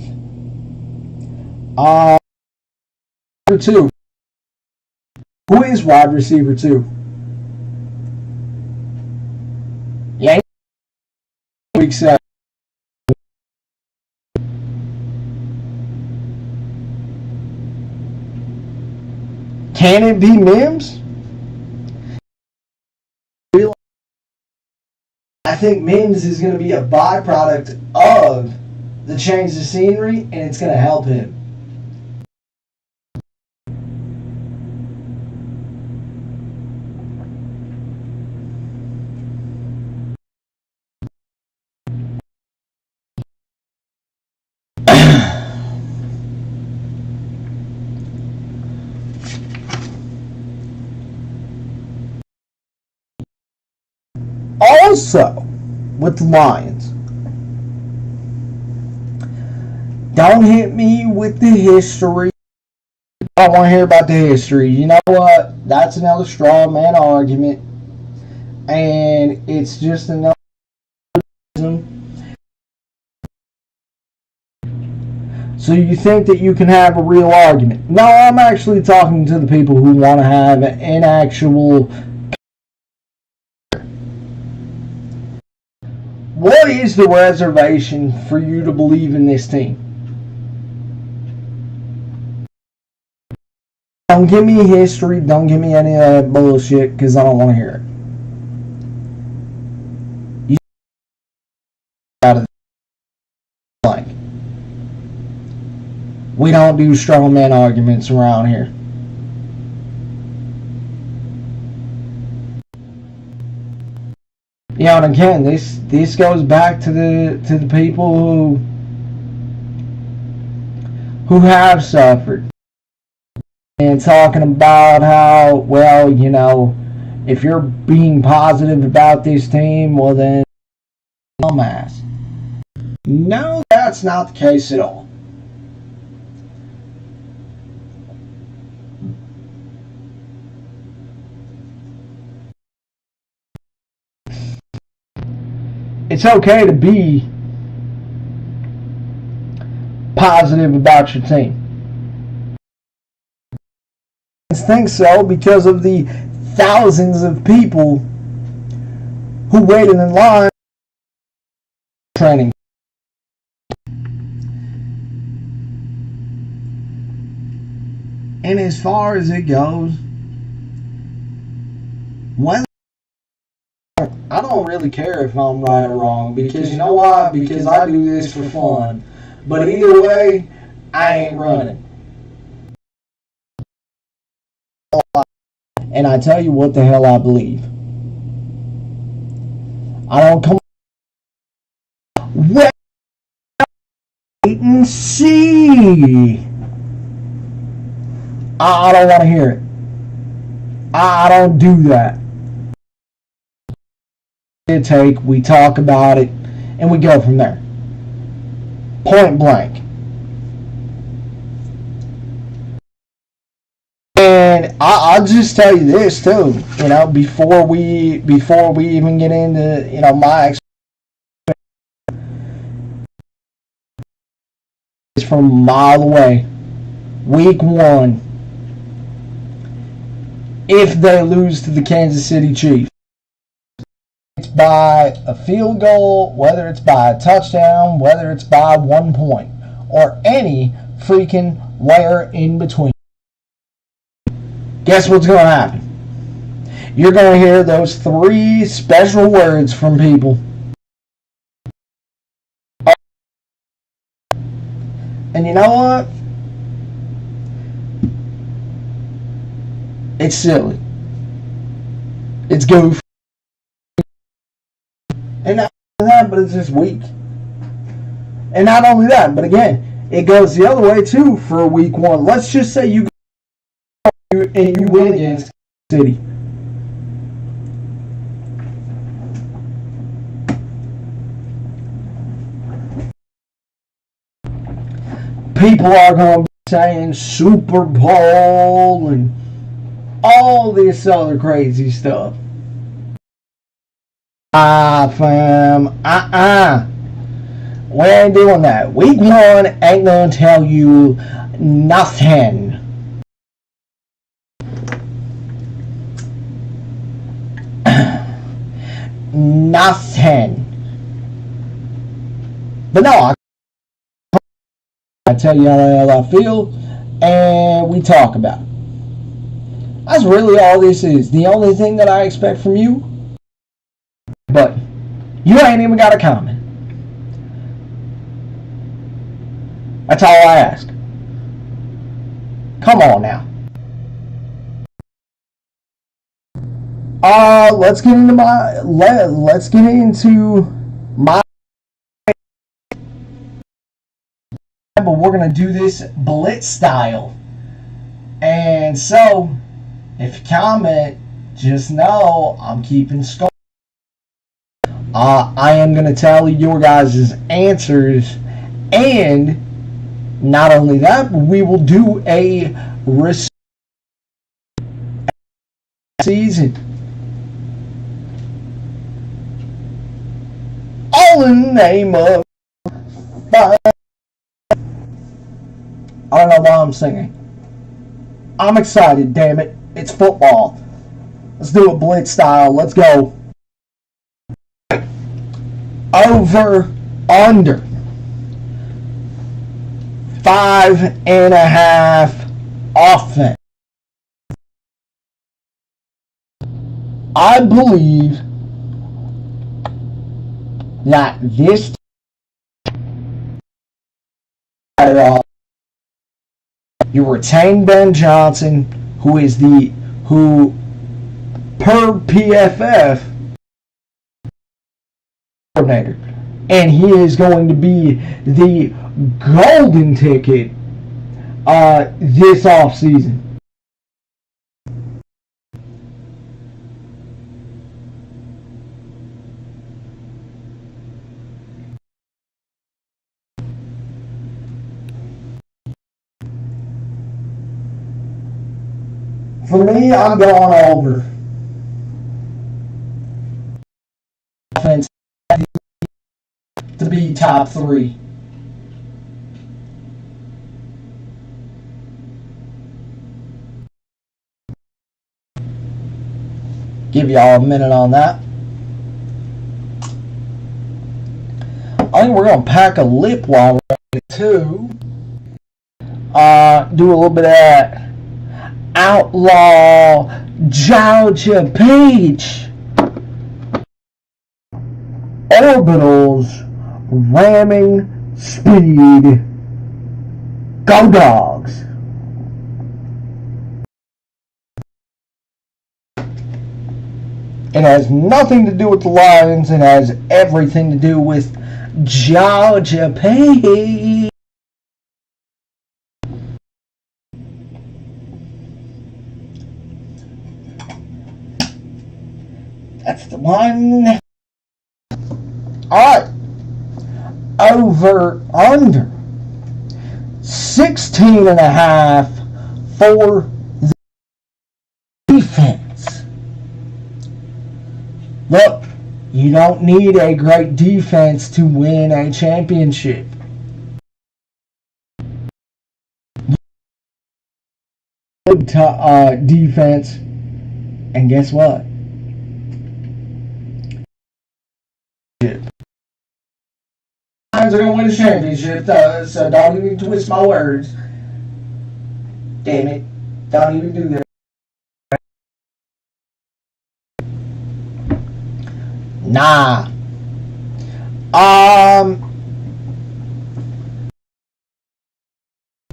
two. Who is wide receiver 2? Yeah. Week 7. Can it be Mims? I think Mims is going to be a byproduct of the change of scenery, and it's going to help him. Also, with the Lions, don't hit me with the history I don't want to hear about the history. You know what? That's another straw man argument, and it's just another. So you think that you can have a real argument? No, I'm actually talking to the people who want to have an actual. What is the reservation for you to believe in this team? Don't give me history. Don't give me any of that bullshit because I don't want to hear it. You out of the blank. We don't do strong man arguments around here. You know, and again, this goes back to the people who have suffered. And talking about how, well, you know, if you're being positive about this team, well then, dumbass. No, that's not the case at all. It's okay to be positive about your team. I think so because of the thousands of people who waited in line for training. And as far as it goes, whether I don't really care if I'm right or wrong because you know why? Because I do this for fun. But either way, I ain't running. And I tell you what the hell I believe. I don't come. Wait and see. I don't want to hear it. I don't do that. We talk about it, and we go from there. Point blank. And I'll just tell you this too. You know, before we even get into my experience from a mile away. Week 1. If they lose to the Kansas City Chiefs, it's by a field goal, whether it's by a touchdown, whether it's by 1 point, or any freaking where in between. Guess what's going to happen? You're going to hear those 3 special words from people. And you know what? It's silly. It's goofy. And not only that, but it's just weak. And not only that, but again, it goes the other way too for week 1. Let's just say you and you win against City. People are going to be saying Super Bowl and all this other crazy stuff. Fam. We ain't doing that. Week 1 ain't going to tell you nothing. Nothing. But no, I tell you how I feel, and we talk about it. That's really all this is. The only thing that I expect from you, but you ain't even got a comment. That's all I ask. Come on now. Let's get into my but we're gonna do this blitz style. And so if you comment, just know I'm keeping score. I am gonna tell you your guys' answers, and Not only that, but we will do a season. All in the name of I don't know why I'm singing. I'm excited, damn it. It's football. Let's do it blitz style. Let's go. Over, under. 5.5 offense. I believe that this you retain Ben Johnson, who per PFF coordinator, and he is going to be the golden ticket this offseason. For me, I'm going over. Offense to be top 3. Give y'all a minute on that. I think we're going to pack a lip while we're at it too. Do a little bit of that Outlaw Georgia Peach. Orbitals ramming speed. Go Dogs. It has nothing to do with the Lions. It has everything to do with Georgia Peach. That's the one. Alright. Over, under. 16.5 for the defense. Look, you don't need a great defense to win a championship. Good defense, and guess what? Lions are going to win a championship, so don't even twist my words. Damn it. Don't even do that. Nah.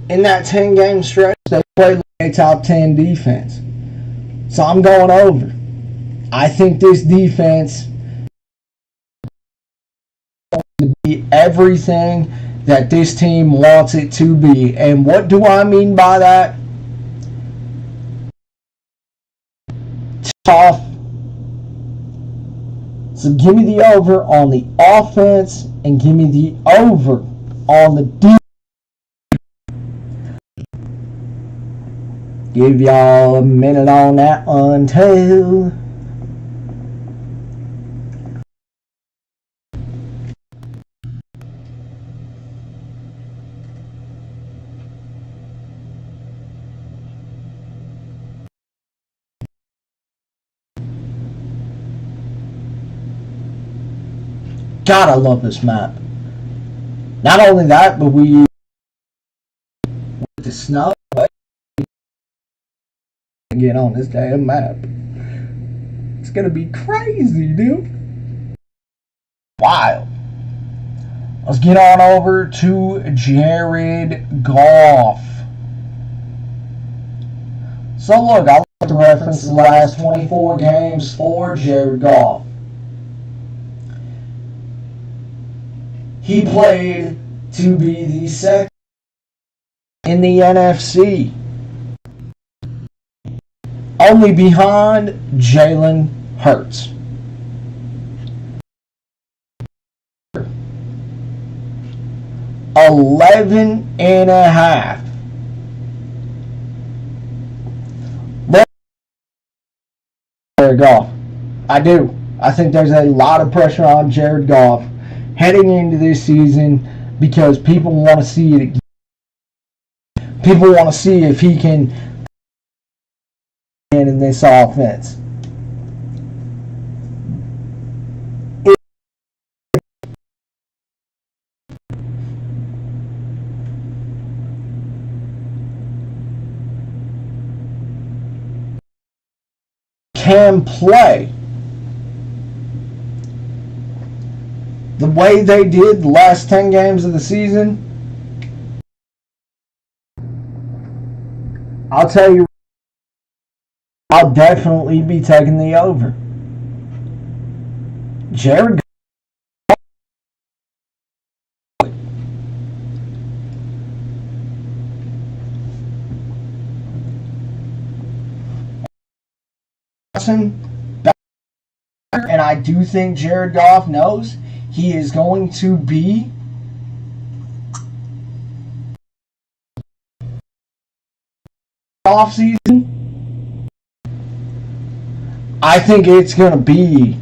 In that 10-game stretch, they played like a top 10 defense. So I'm going over. I think this defense to be everything that this team wants it to be. And what do I mean by that? Tough. So give me the over on the offense and give me the over on the defense. Give y'all a minute on that one too. God, I love this map. Not only that, but with the snow, get on this damn map. It's gonna be crazy, dude. Wild. Let's get on over to Jared Goff. So look, I like to reference the last 24 games for Jared Goff. He played to be the second in the NFC, only behind Jalen Hurts. 11.5. Jared Goff. I do. I think there's a lot of pressure on Jared Goff heading into this season because people want to see it. People want to see if he can in this offense. Can play the way they did the last 10 games of the season, I'll tell you, I'll definitely be taking the over. Jared and I do think Jared Goff knows he is going to be off season. I think it's going to be.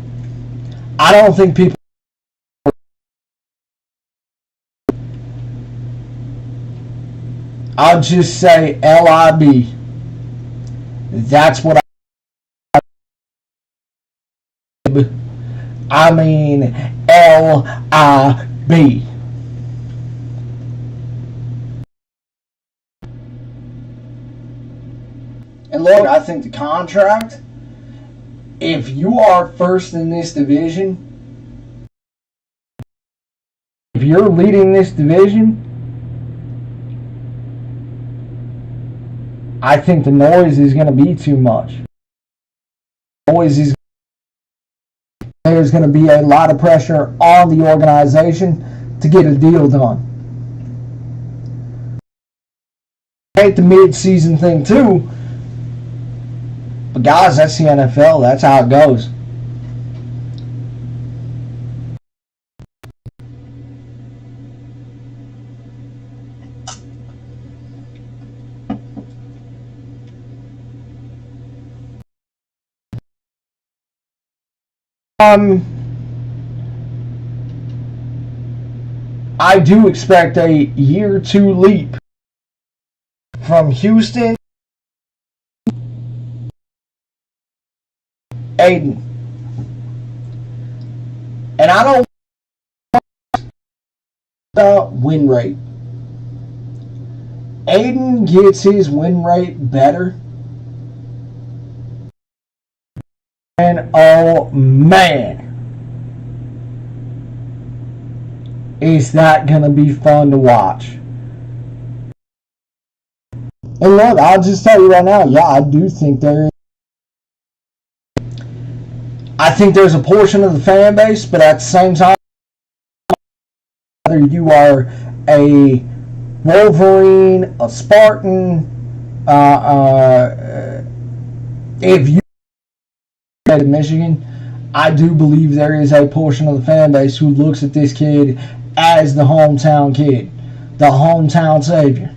I don't think people. I'll just say LIB. That's what I mean LIB. And look, I think the contract, if you are first in this division, if you're leading this division, I think the noise is going to be too much. There's going to be a lot of pressure on the organization to get a deal done. I hate the mid-season thing too, but guys, that's the NFL. That's how it goes. I do expect a year 2 leap from Houston. Aiden. And I don't want win rate. Aiden gets his win rate better. And oh man, is that going to be fun to watch. And look, I'll just tell you right now, yeah, I do think I think there's a portion of the fan base, but at the same time, whether you are a Wolverine, a Spartan, if you in Michigan, I do believe there is a portion of the fan base who looks at this kid as the hometown kid, the hometown savior.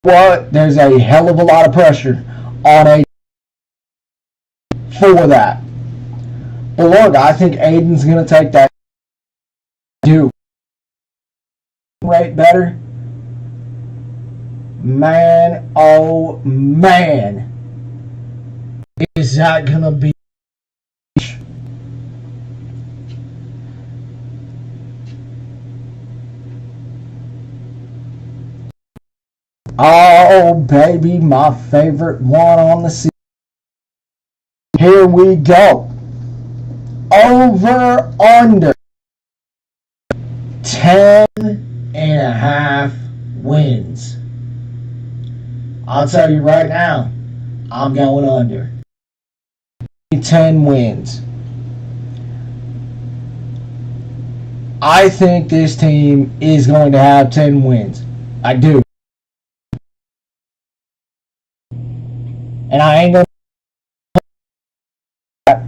But there's a hell of a lot of pressure on for that. But look, I think Aiden's going to take that. Do right better. Man, oh man. Is that going to be? Oh, baby, my favorite one on the season. Here we go. Over, under 10.5 wins. I'll tell you right now, I'm going under. 10 wins. I think this team is going to have 10 wins. I do. And I ain't going to,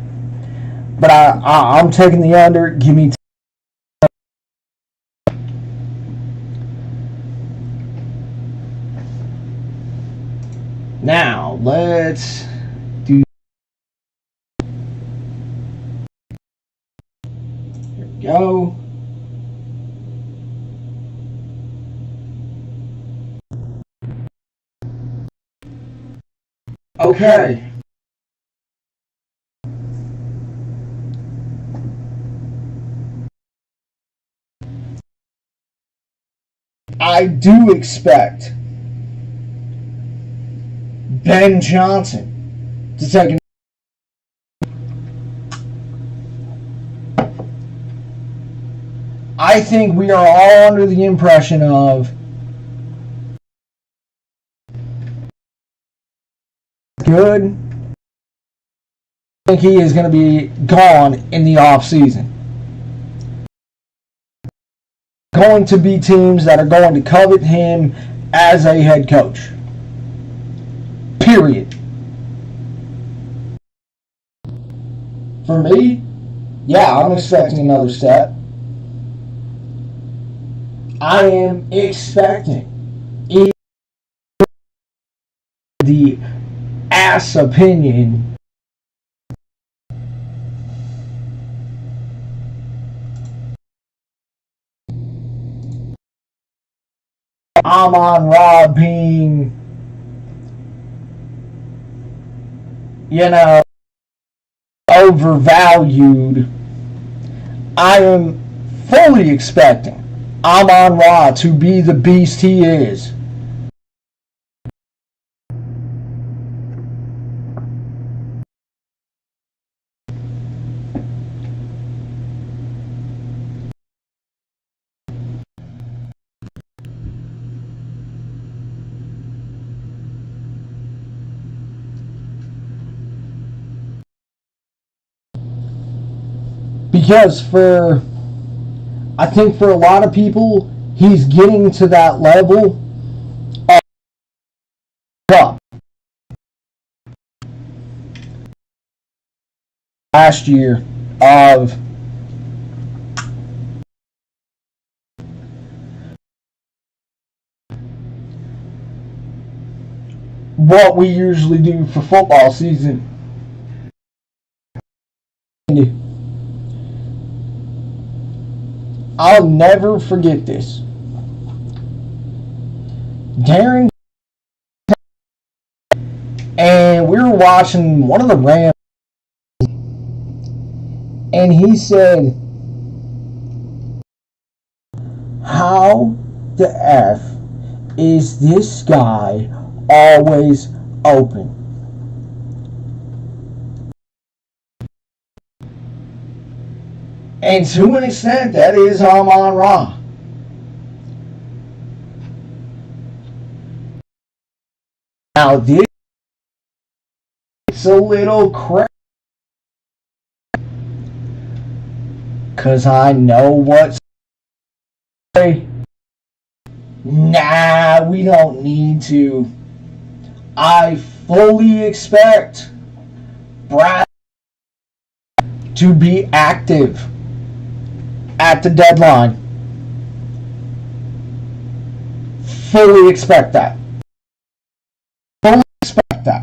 but I'm taking the under. Give me 10. Now, let's do. Here we go. Okay. I do expect Ben Johnson to take an. I think we are all under the impression of good. I think he is going to be gone in the off season. Going to be teams that are going to covet him as a head coach. Period. For me, yeah, I'm expecting another step. I am expecting the ass opinion Amon-Ra being, overvalued. I am fully expecting Amon-Ra to be the beast he is. Because I think for a lot of people, he's getting to that level of cup. Last year of what we usually do for football season. I'll never forget this. Darren and we were watching one of the Rams, and he said, "How the F is this guy always open?" And to an extent, that is Amon-Ra. Now, this is a little crazy, because I know what's. Nah, we don't need to. I fully expect Brad to be active at the deadline. Fully expect that. Fully expect that.